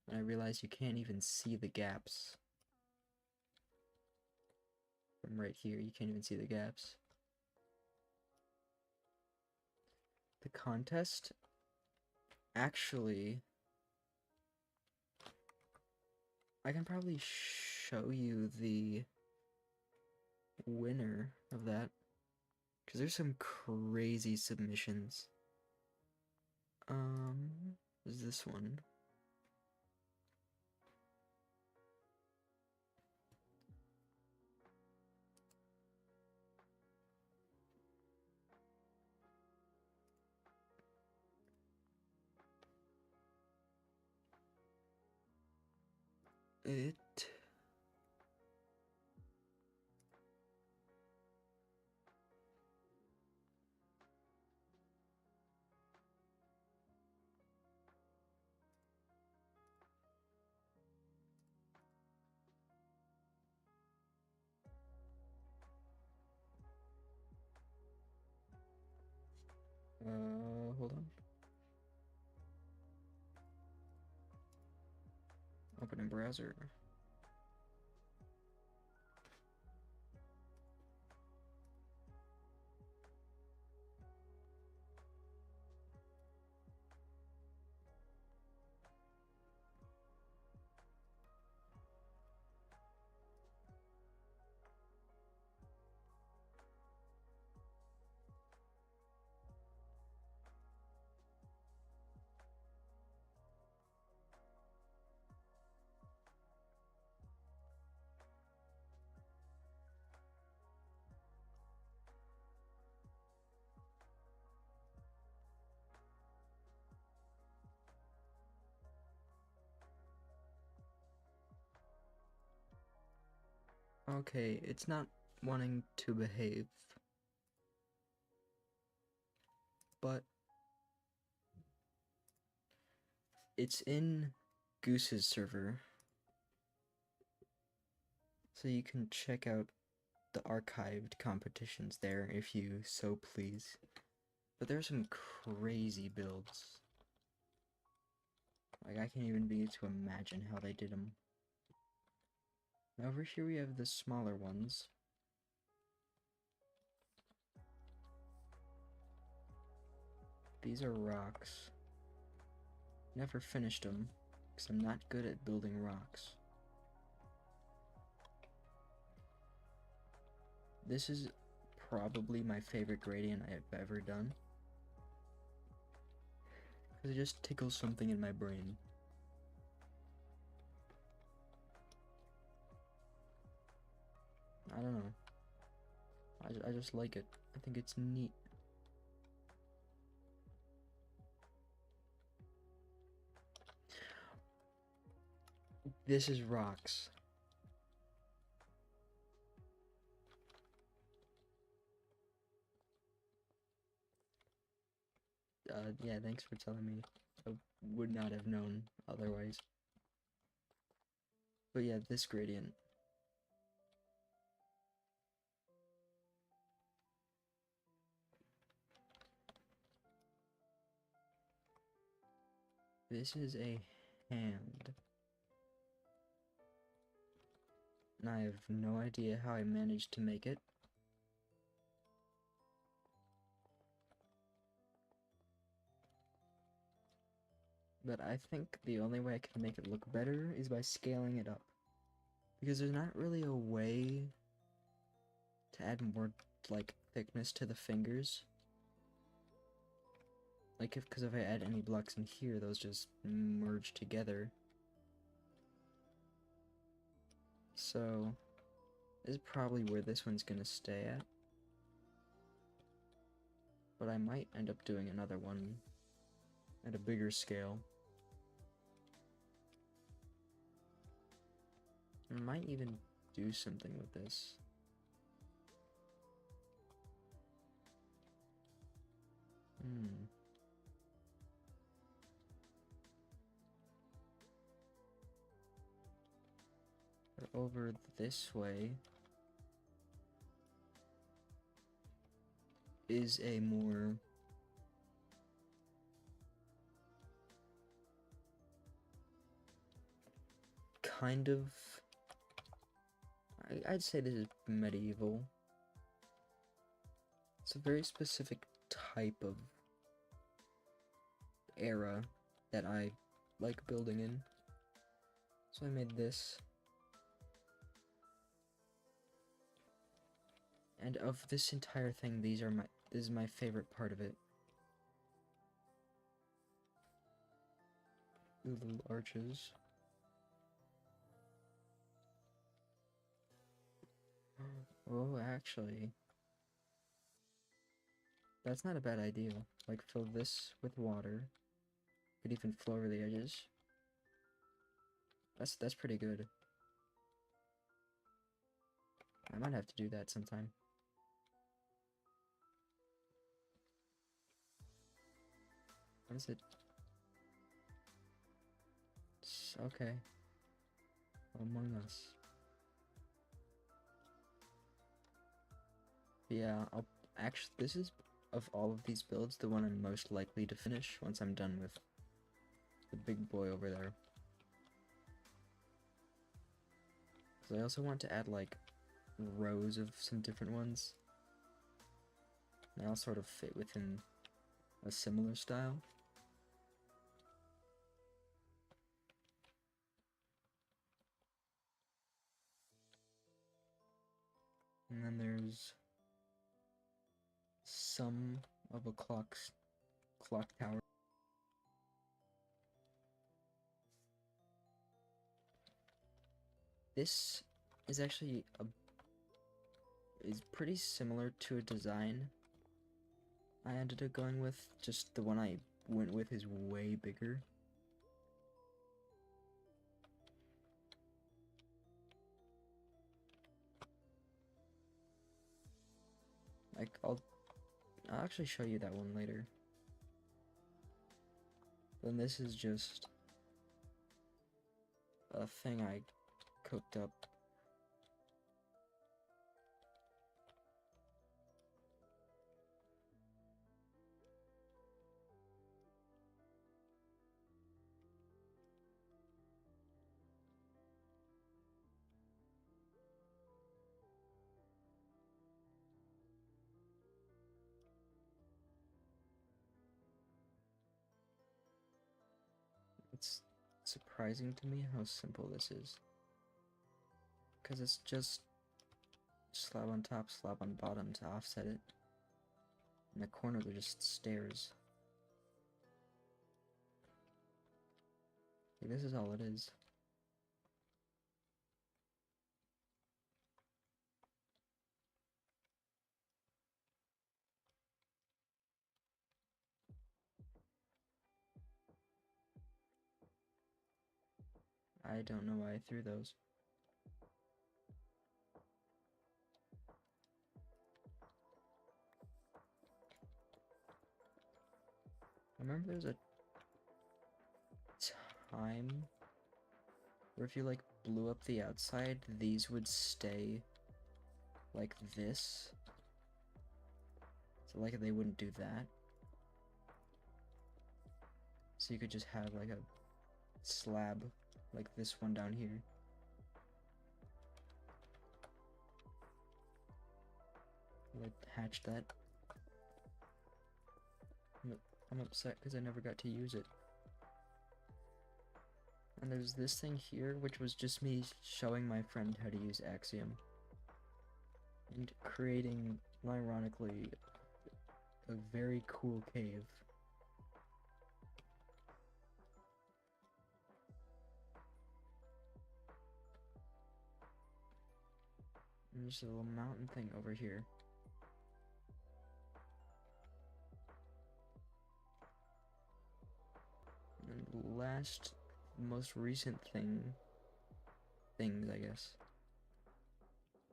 and I realized you can't even see the gaps. From right here, you can't even see the gaps. The contest, actually, I can probably show you the winner of that, because there's some crazy submissions. Is this one? It hold on. Open in browser. Okay, it's not wanting to behave. But it's in Goose's server. So you can check out the archived competitions there if you so please. But there's some crazy builds. Like, I can't even begin to imagine how they did them. Over here we have the smaller ones. These are rocks. Never finished them, because I'm not good at building rocks. This is probably my favorite gradient I've ever done. Because it just tickles something in my brain. I don't know. I just like it. I think it's neat. This is rocks. Yeah, thanks for telling me. I would not have known otherwise. But yeah, this gradient. This is a hand. And I have no idea how I managed to make it. But I think the only way I can make it look better is by scaling it up. Because there's not really a way to add more, like, thickness to the fingers. Like, because if I add any blocks in here, those just merge together. So, this is probably where this one's gonna stay at. But I might end up doing another one at a bigger scale. I might even do something with this. But over this way is a more kind of, I'd say this is medieval. It's a very specific type of era that I like building in. So I made this. And of this entire thing, this is my favorite part of it. The little arches. Oh, actually, that's not a bad idea. Like, fill this with water. Could even flow over the edges. That's pretty good. I might have to do that sometime. What is it? Okay. Among Us. Yeah, this is, of all of these builds, the one I'm most likely to finish once I'm done with the big boy over there. Because I also want to add, like, rows of some different ones. They all sort of fit within a similar style. And then there's some of a clock tower. This is actually is pretty similar to a design I ended up going with, just the one I went with is way bigger. Like, I'll actually show you that one later. Then this is just a thing I cooked up. It's surprising to me how simple this is. Because it's just slab on top, slab on bottom to offset it. In the corner, they're just stairs. Like, this is all it is. I don't know why I threw those. I remember there's a time where if you like blew up the outside, these would stay like this. So like they wouldn't do that. So you could just have like a slab like this one down here. Like hatch that. I'm upset because I never got to use it. And there's this thing here, which was just me showing my friend how to use Axiom. And creating, ironically, a very cool cave. And there's a little mountain thing over here. And the last, most recent things, I guess.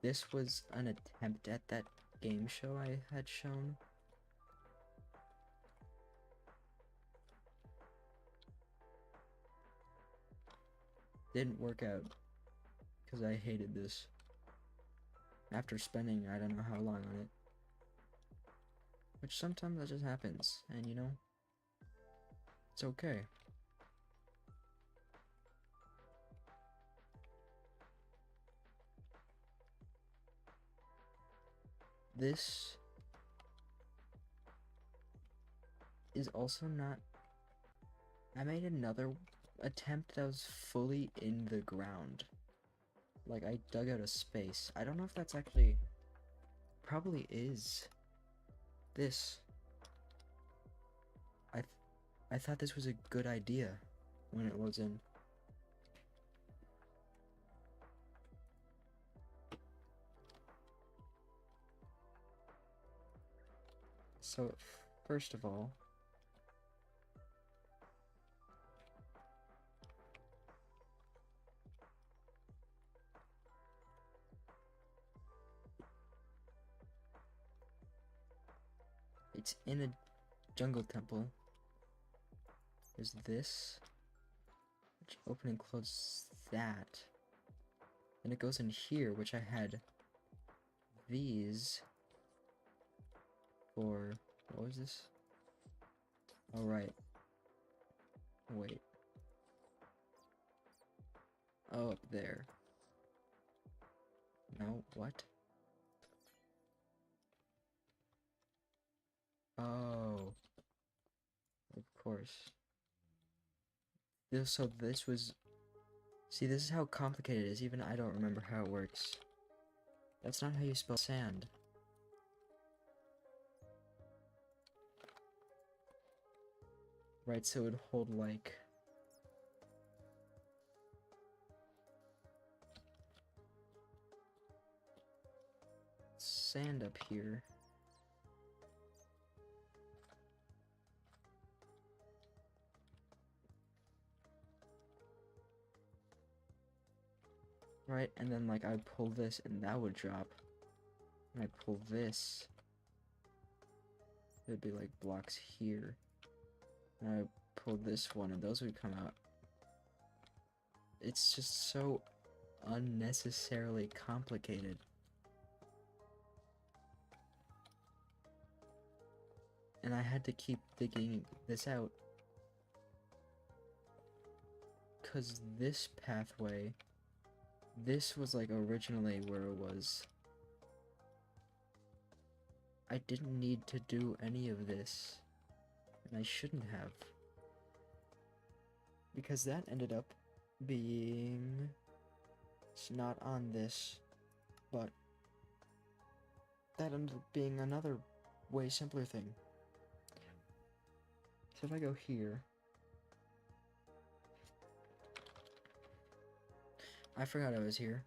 This was an attempt at that game show I had shown. Didn't work out because I hated this. After spending I don't know how long on it. Which sometimes that just happens, and you know, it's okay. This is also not... I made another attempt that was fully in the ground. Like, I dug out a space. I don't know if that's actually... Probably is. This. I thought this was a good idea when it was in. So, first of all, it's in a jungle temple. There's this, which open and close that. Then it goes in here, which I had these for, what was this? Oh, right. Wait. Oh, up there. No, what? Oh. Of course. So this was... See, this is how complicated it is. Even I don't remember how it works. That's not how you spell sand. Right, so it would hold like... sand up here. Right, and then like I pull this and that would drop. And I pull this. It'd be like blocks here. And I pull this one and those would come out. It's just so unnecessarily complicated. And I had to keep digging this out. 'Cause this pathway, this was like originally where it was. I didn't need to do any of this. And I shouldn't have. Because that ended up being... It's not on this, but that ended up being another way simpler thing. So if I go here... I forgot I was here.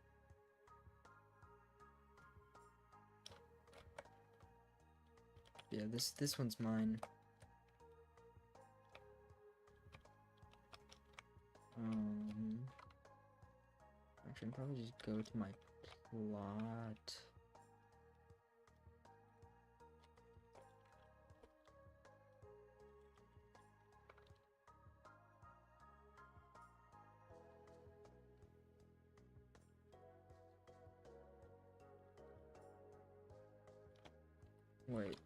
Yeah, this one's mine. probably just go to my plot. Wait.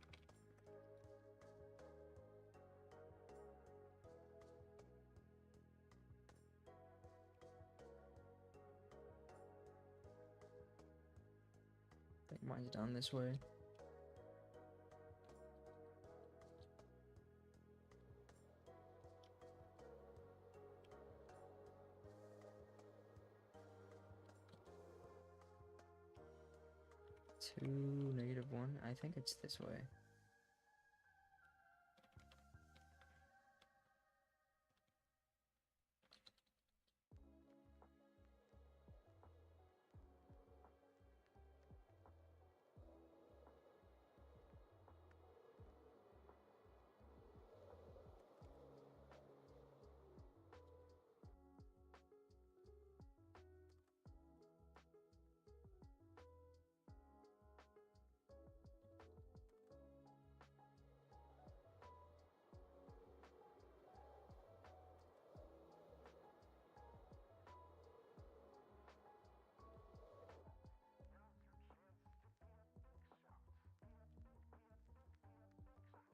I think mine's down this way. Two, -1. I think it's this way.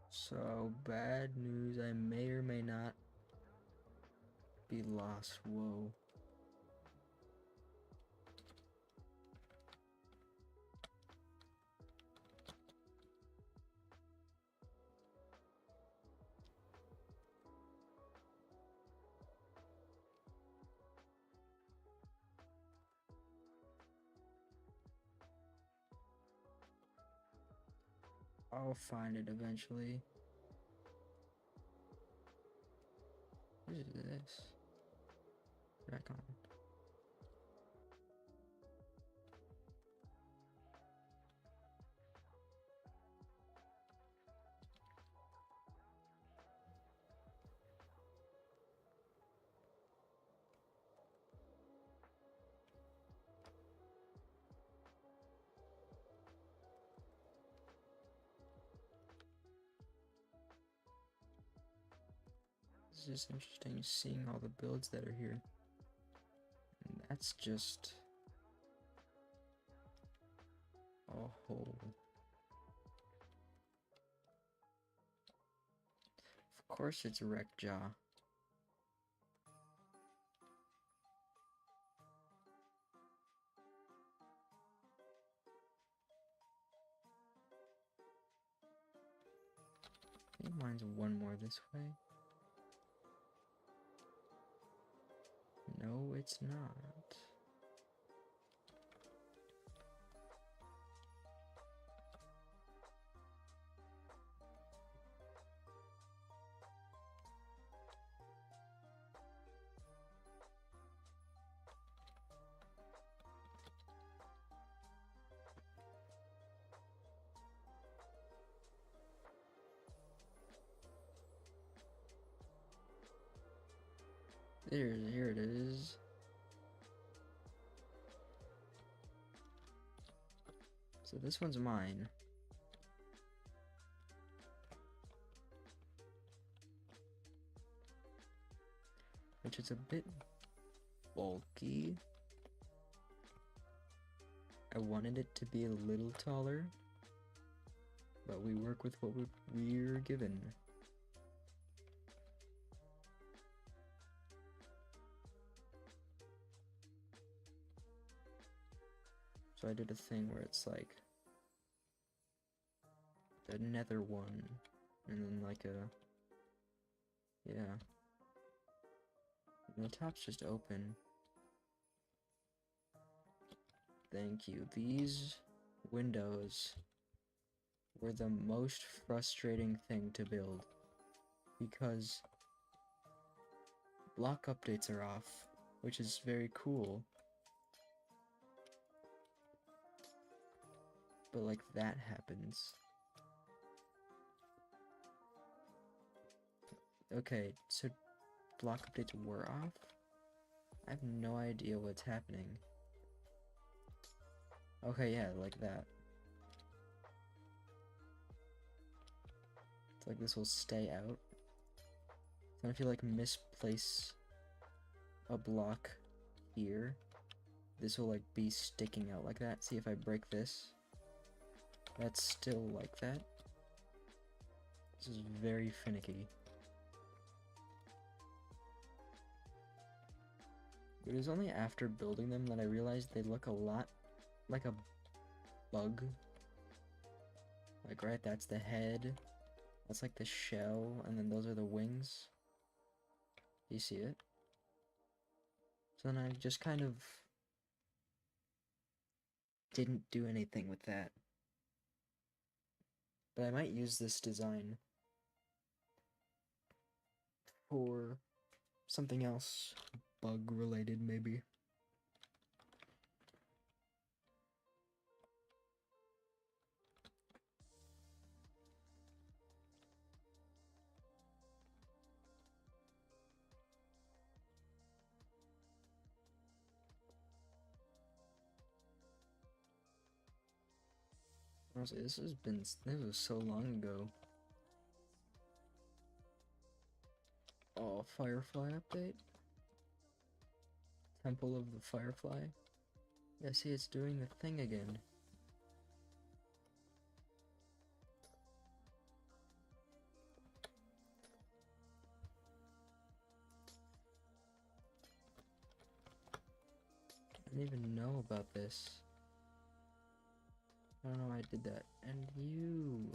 So, bad news, I may or may not be lost. Whoa. I'll find it eventually. What is this? Back on. It's just interesting seeing all the builds that are here. And that's just a hole. Of course it's Wreckjaw. I think mine's one more this way. No, it's not. Here it is. So this one's mine. Which is a bit bulky. I wanted it to be a little taller, but we work with what we're given. So I did a thing where it's like the nether one, and then like a, yeah. And the top's just open. Thank you. These windows were the most frustrating thing to build because block updates are off, which is very cool. But like that happens. Okay, so block updates were off? I have no idea what's happening. Okay, yeah, like that. It's like this will stay out. Then if you like misplace a block here, this will like be sticking out like that. See if I break this, that's still like that. This is very finicky. It was only after building them that I realized they look a lot like a bug. Like, right, that's the head. That's like the shell, and then those are the wings. You see it? So then I just kind of didn't do anything with that. But I might use this design for something else, bug related maybe. Honestly, this was so long ago. Oh, Firefly update? Temple of the Firefly? Yeah, see, it's doing the thing again. I didn't even know about this. I don't know why I did that. And you...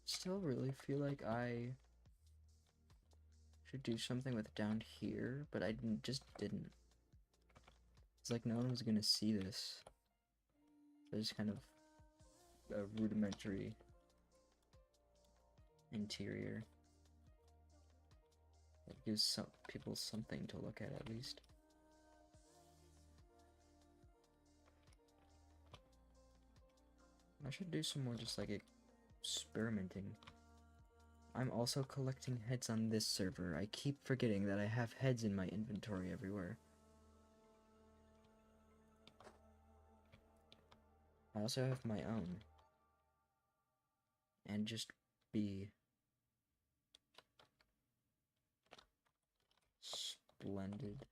still really feel like I should do something with down here, but just didn't. It's like no one was gonna see this. So it's kind of a rudimentary interior. It gives some people something to look at least. I should do some more just like experimenting. I'm also collecting heads on this server. I keep forgetting that I have heads in my inventory everywhere. I also have my own. And just be splendid.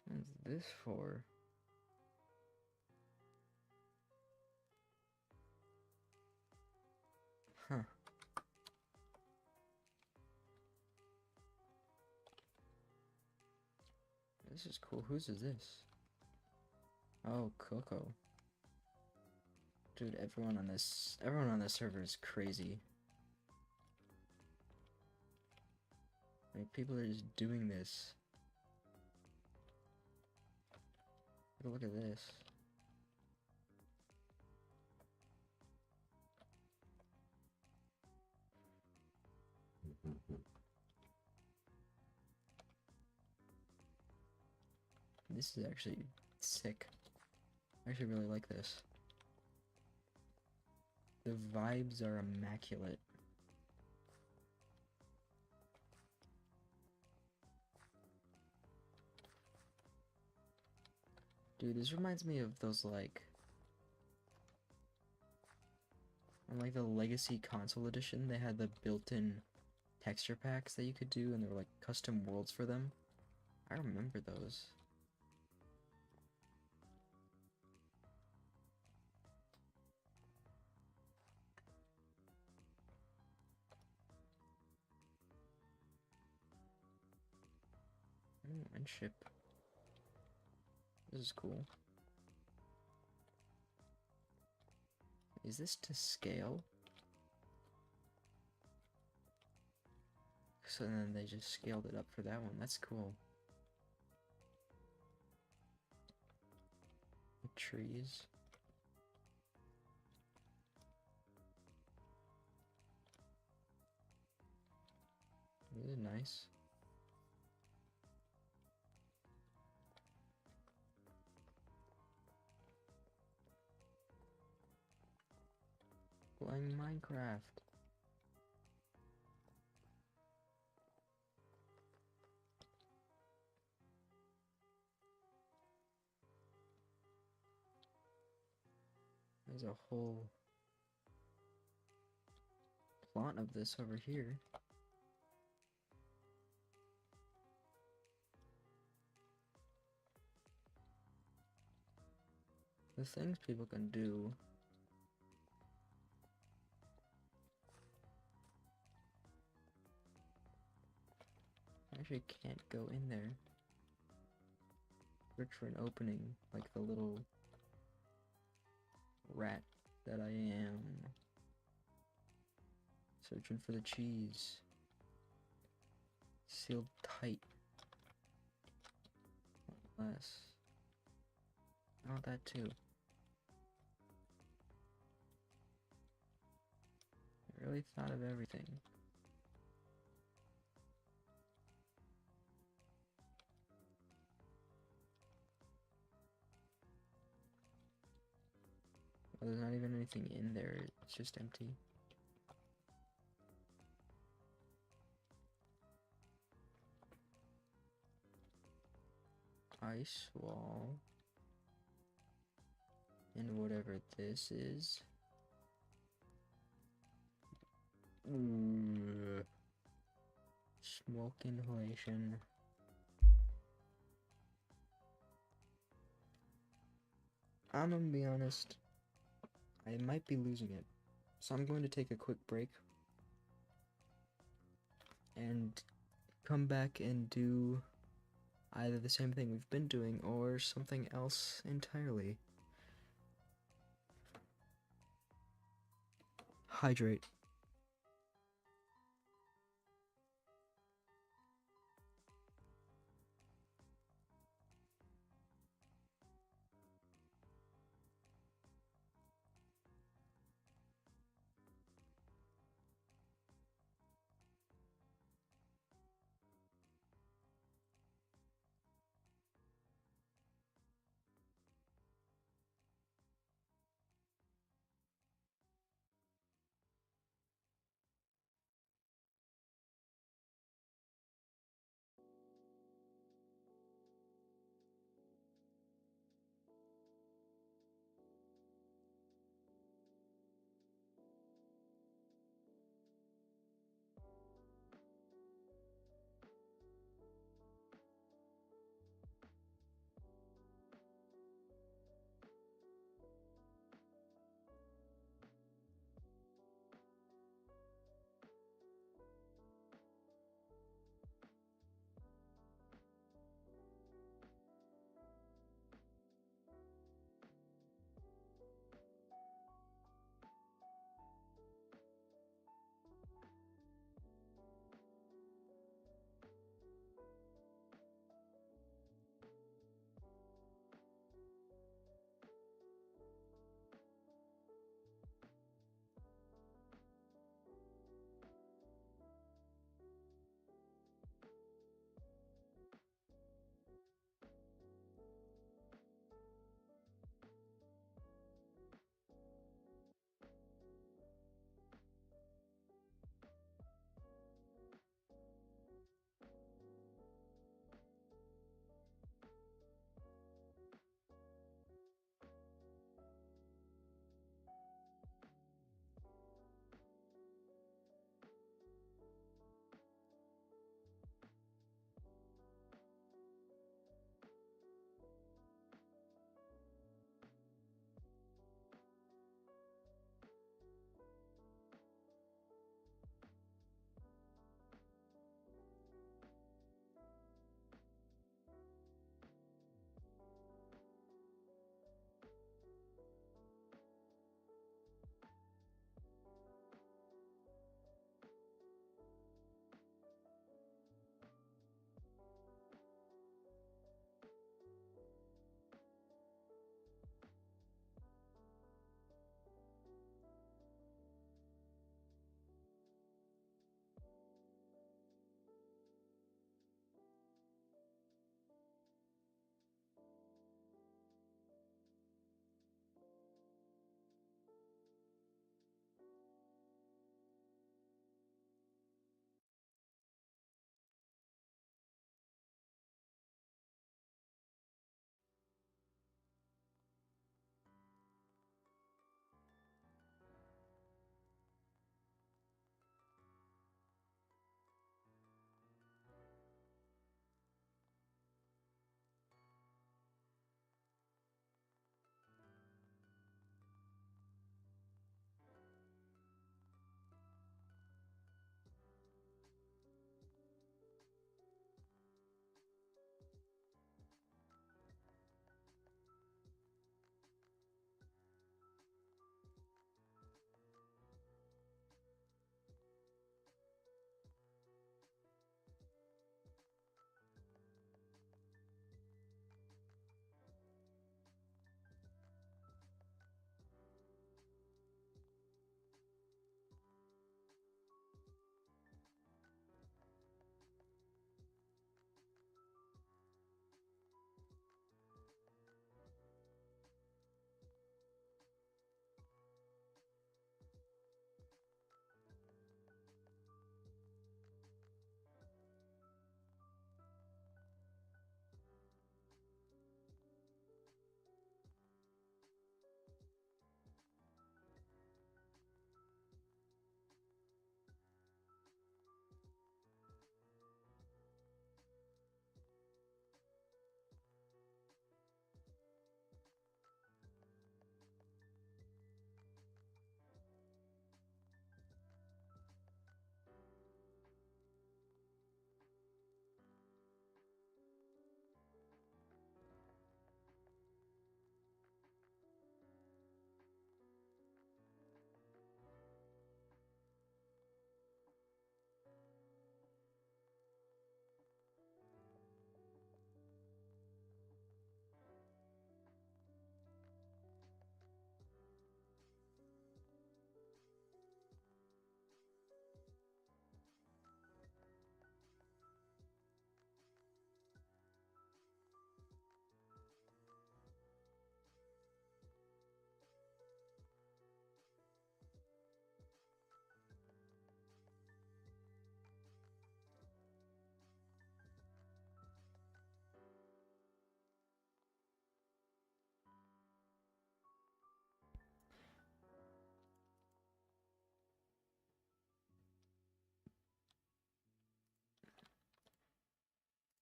What's this for? Huh. This is cool. Whose is this? Oh, Coco. Dude, everyone on this server is crazy. Like, people are just doing this. Look at this. This is actually sick. I actually really like this. The vibes are immaculate. Dude, this reminds me of those, like... on, like, the Legacy Console Edition, they had the built-in texture packs that you could do, and there were, like, custom worlds for them. I remember those. And ship. This is cool. Is this to scale? So then they just scaled it up for that one. That's cool. trees. This is nice. Playing Minecraft. There's a whole plot of this over here. The things people can do. I actually can't go in there. Search for an opening, like the little rat that I am. Searching for the cheese. Sealed tight. Less. I want that too. I really thought of everything. Well, there's not even anything in there, it's just empty. Ice wall. And whatever this is. Smoke inhalation. I'm gonna be honest, I might be losing it. So I'm going to take a quick break and come back and do either the same thing we've been doing or something else entirely. Hydrate.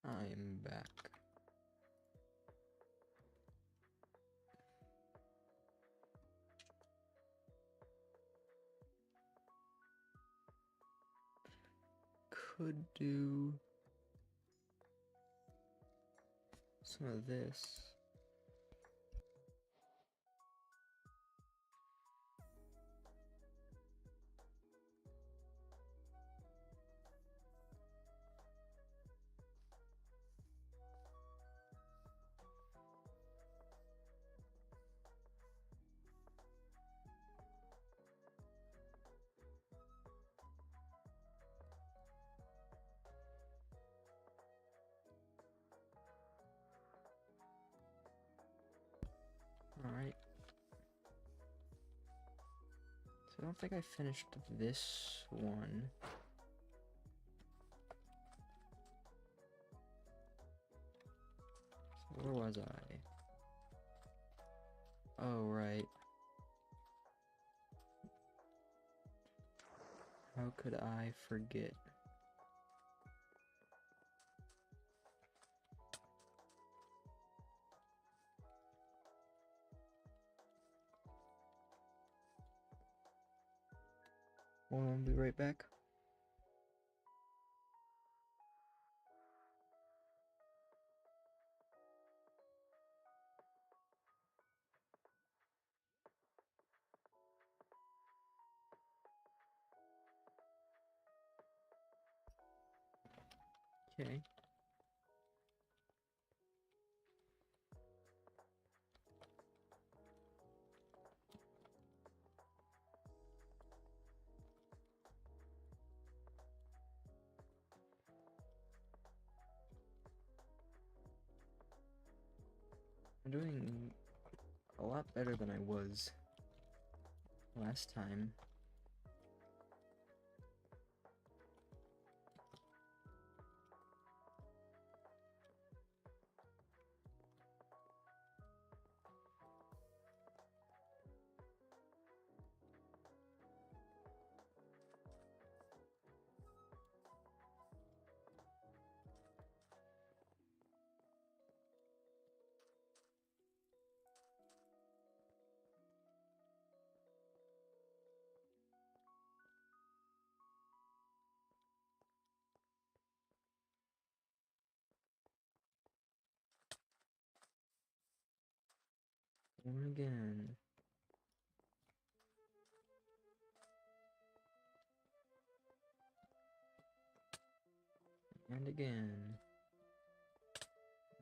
I'm back. Could do some of this. Alright. So I don't think I finished this one. So where was I? Oh, right. How could I forget? Well, I'll be right back. Okay. I'm doing a lot better than I was last time. And again. And again.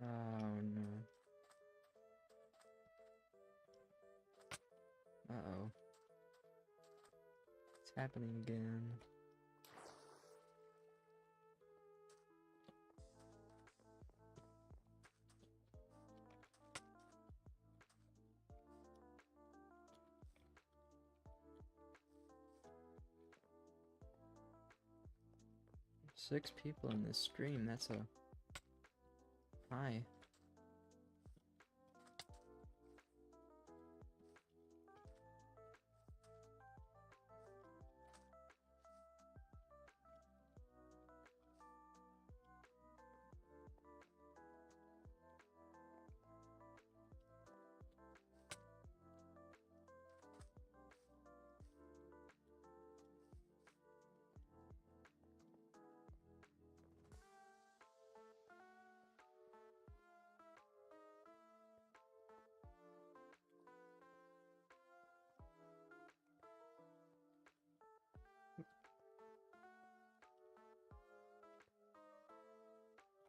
Oh no. Uh-oh. It's happening again. Six people in this stream, that's a high.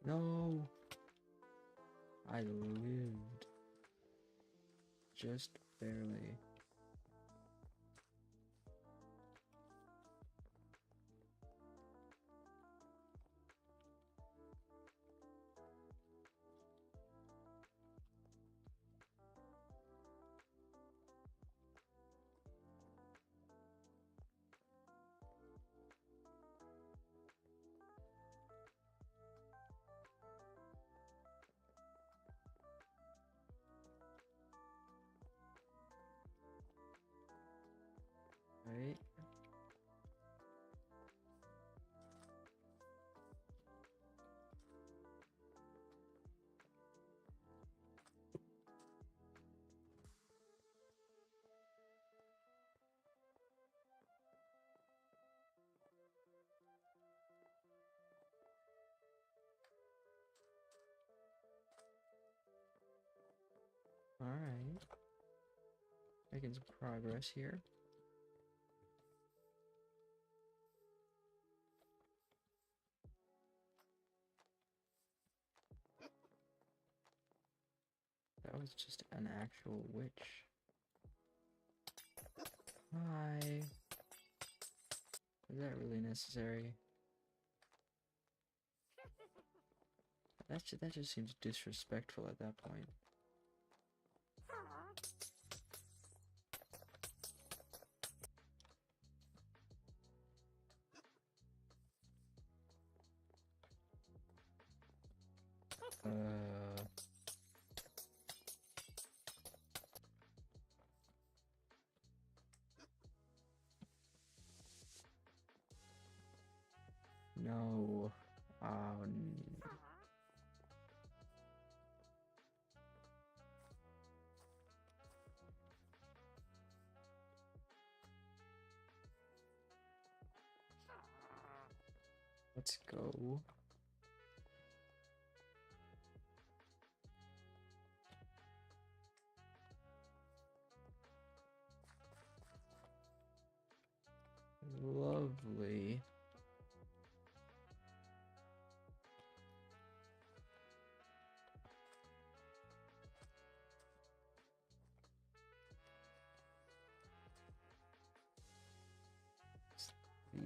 No! I lived. Just barely. making some progress here. That was just an actual witch. Why? Is that really necessary? That just seems disrespectful at that point. No. Let's go. Lovely.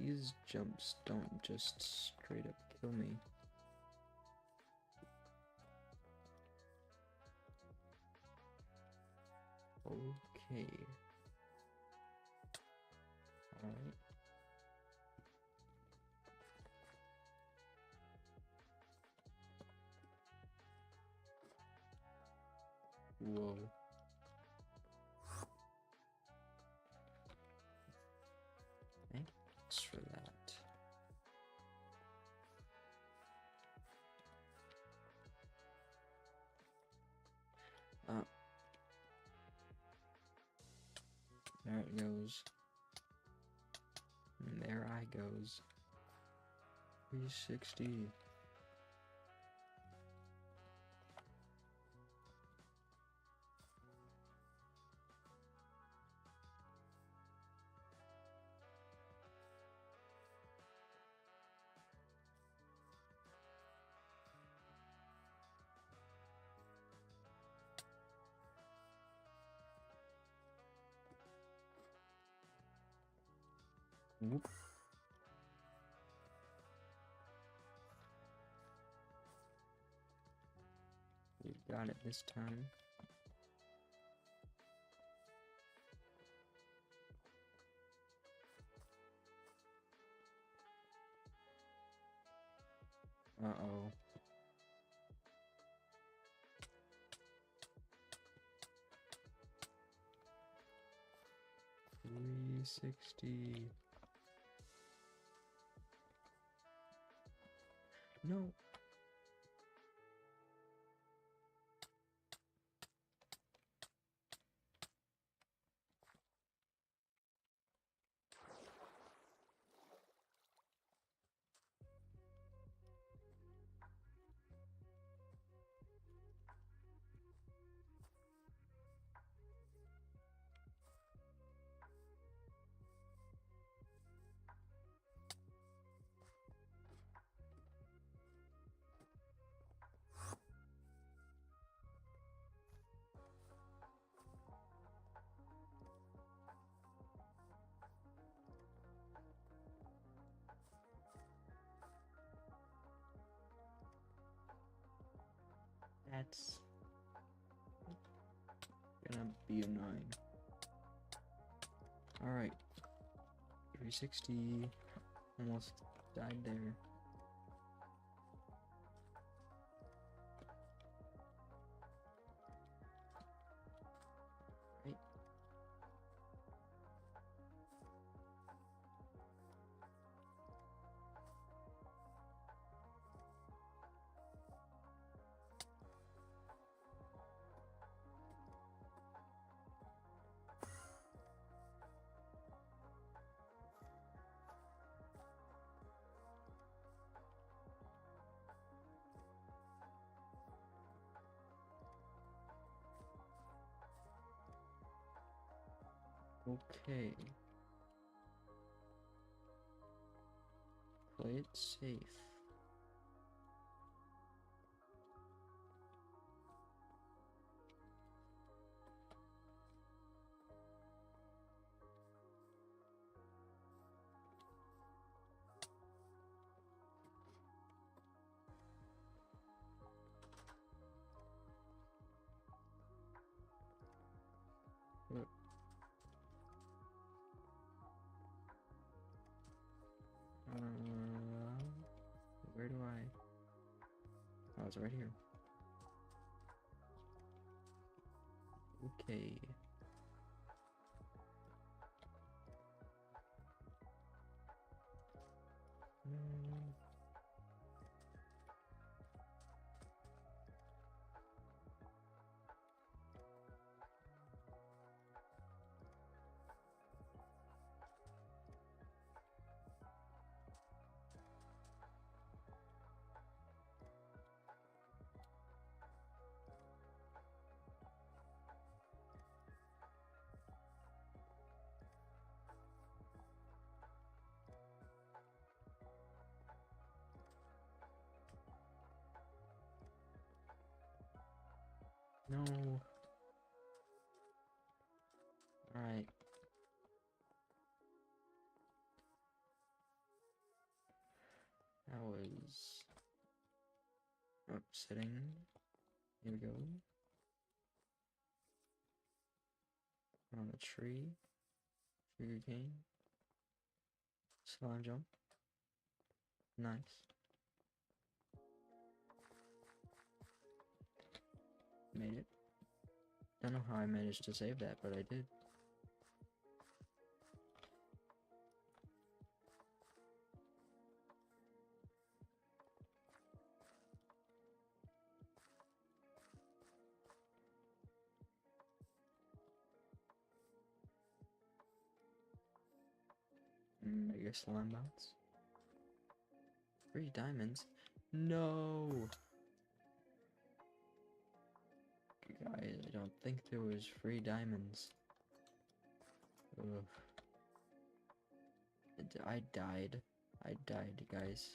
These jumps don't just straight up kill me. Okay. Alright. Whoa. Thanks for that. There it goes. And there I goes. 360. Whoop. You got it this time. Uh-oh. $360. No. That's gonna be annoying. Alright. 360. Almost died there. Right. Okay. Play it safe. What? Where do I? Oh, it's right here. Okay. Mm, no. Alright. That was upsetting. Here we go. On the tree. Sugar cane. Slime jump. Nice. Made it. Don't know how I managed to save that, but I did. I guess slime bounce. 3 diamonds? No! Guys, I don't think there was free diamonds. Ugh. I died. I died, guys.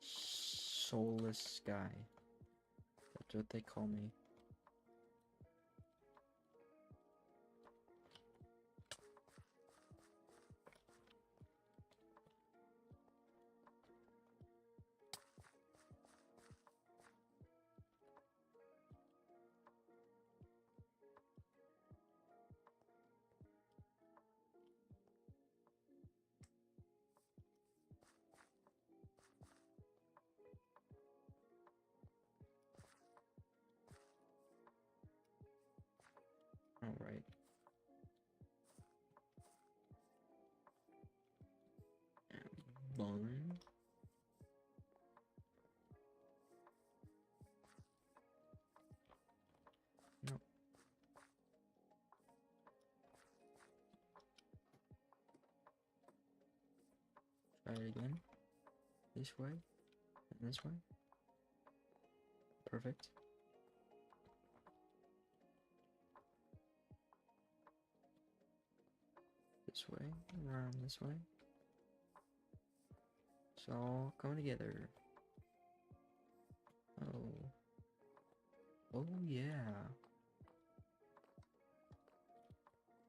Soulless guy. That's what they call me. Alright. Bun. No. Try it again. This way. And this way. Perfect. This way. Around this way. It's all coming together. Oh. Oh yeah.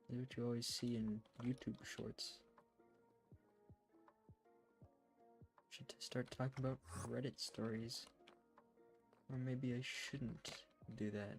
That's what you always see in YouTube shorts. Should start talking about Reddit stories. Or maybe I shouldn't do that.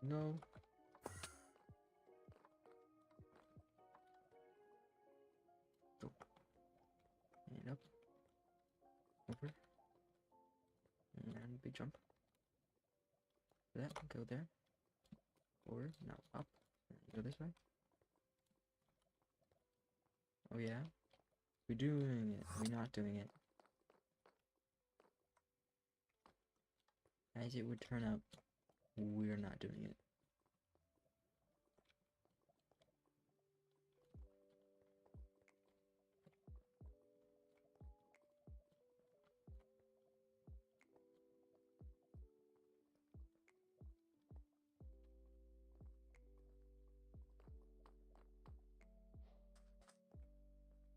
No. Go. And up. Over. And big jump. That. Go there. Forward. Now up. Go this way. Oh yeah? We're doing it. We're not doing it. as it would turn out, we're not doing it.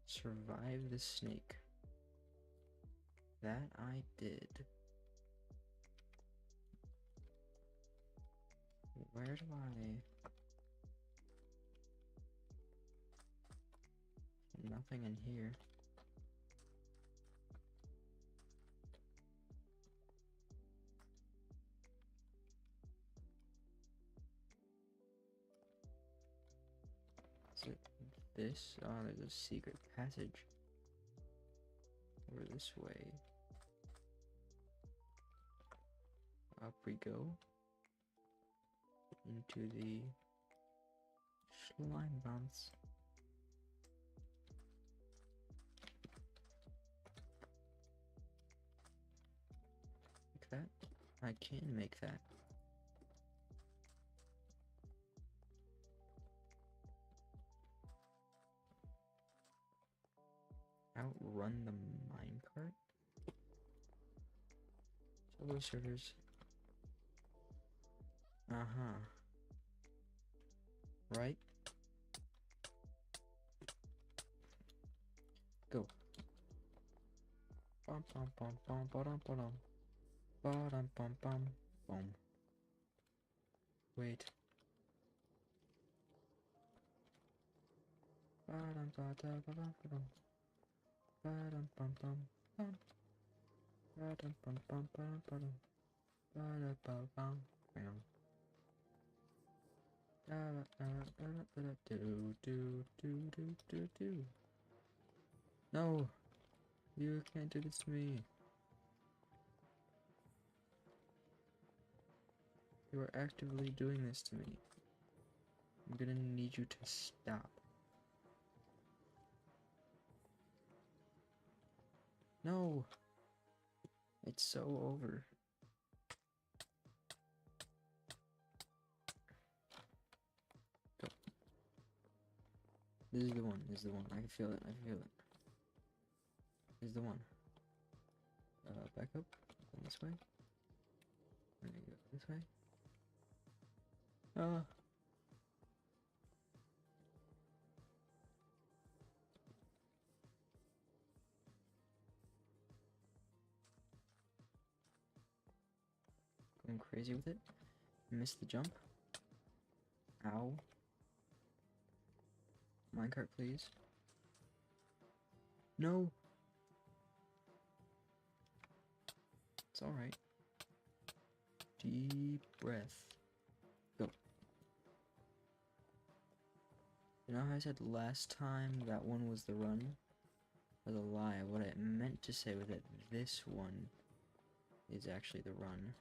Survive the snake. That I did. Where do I... Nothing in here. Is it this? Oh, there's a secret passage. Over this way. Up we go. Into the slime bounce. Like that? I can make that. Outrun the minecart? Solo servers. Uh-huh. Right? Go. Bum bum bum bum ba-dum ba-dum. Ba-dum bum bum bum. Wait. Ba-dum ba-da ba-dum ba-dum. Ba-dum bum bum bum. Ba-dum bum bum ba-dum ba-dum. Ba-da bum bum bam. Do. No, you can't do this to me. You are actively doing this to me. I'm gonna need you to stop. No, it's so over. Go. This is the one. This is the one. I can feel it. I can feel it. This is the one. Back up. Go this way. There you go. This way. Going crazy with it. Missed the jump. Ow. Minecart, please. No. It's alright. Deep breath. Go. You know how I said last time that one was the run? That was a lie. What I meant to say was that this one is actually the run.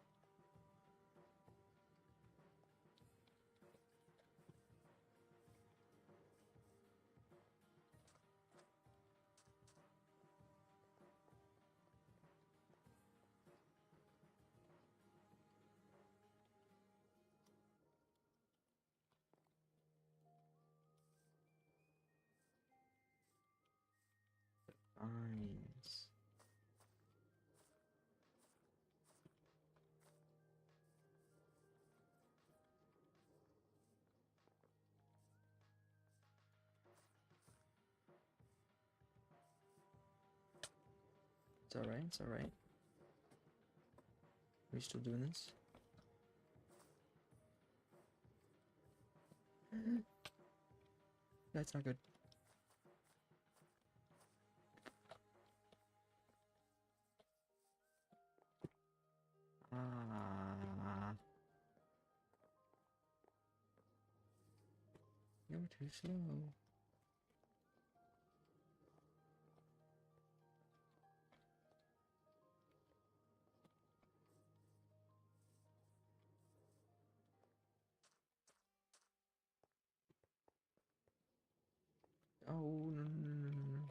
Vines. It's alright, it's alright. Are we still doing this? That's not good. Ah. You're too slow. Oh, no, no, no, no, no, no.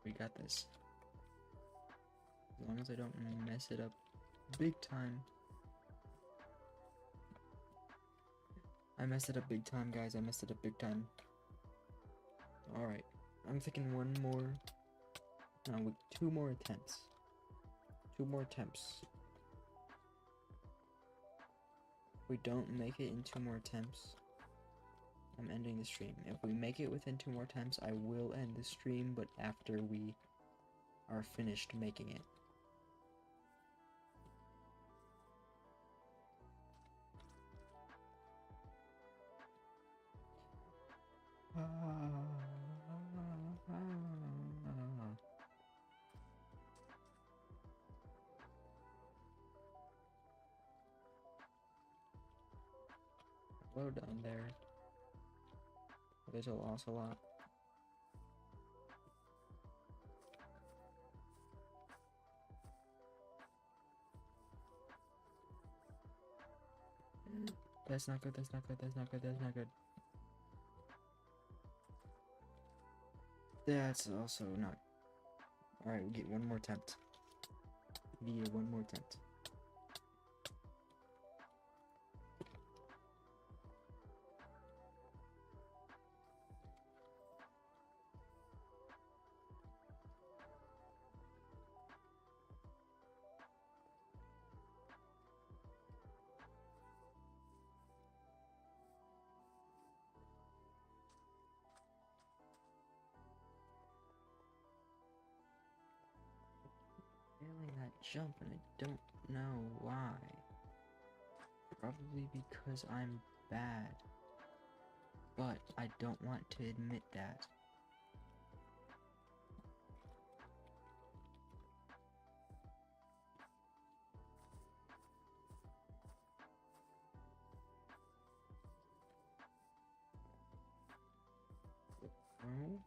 We got this. As long as I don't mess it up big time. I messed it up big time, guys. I messed it up big time. Alright. I'm thinking one more. No, two more attempts. Two more attempts. If we don't make it in two more attempts, I'm ending the stream. If we make it within two more attempts, I will end the stream, but after we are finished making it. Hello down there. There's a loss a lot. That's not good, that's not good, that's not good, that's not good. That's also not. Alright, we get one more attempt. We need one more attempt. Failing that jump and I don't know why. Probably because I'm bad. But I don't want to admit that. Oh.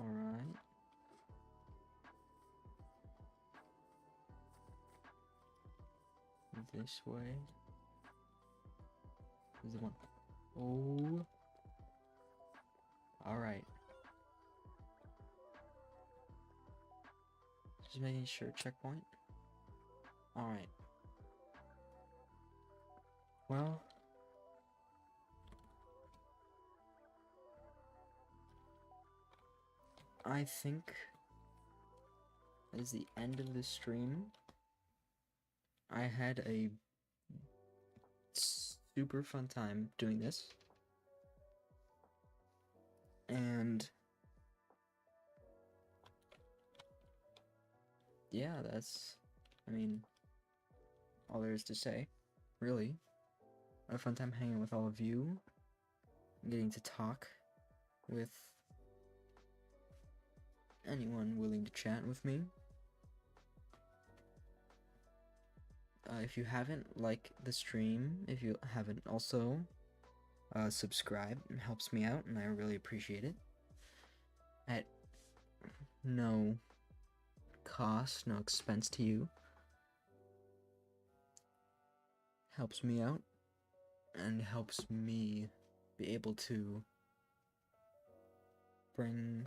Alright. This way. Is the one. Oh. Alright. Just making sure. Checkpoint. Alright. Well. I think that is the end of the stream. I had a super fun time doing this. And yeah, that's, I mean, all there is to say, really. I had a fun time hanging with all of you, getting to talk with anyone willing to chat with me. If you haven't liked the stream, if you haven't also subscribe, it helps me out and I really appreciate it. At no cost, no expense to you. Helps me out and helps me be able to bring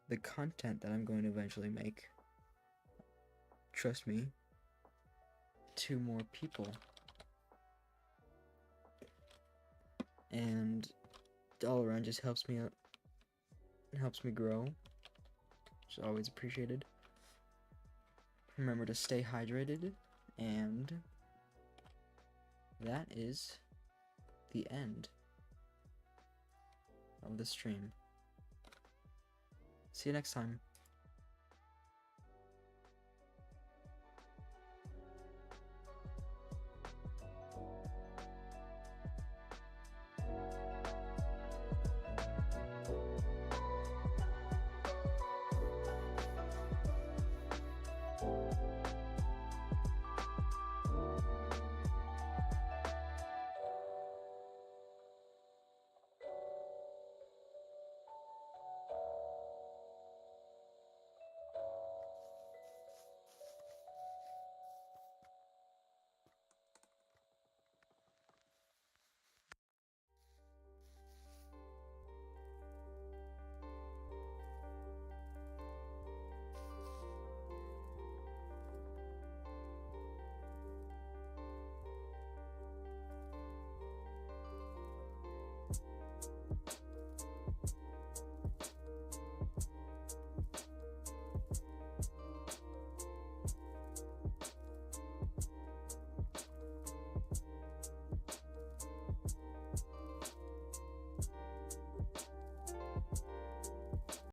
the content that I'm going to eventually make, trust me, to more people. And all around just helps me out, helps me grow, which is always appreciated. Remember to stay hydrated, and that is the end of the stream. See you next time.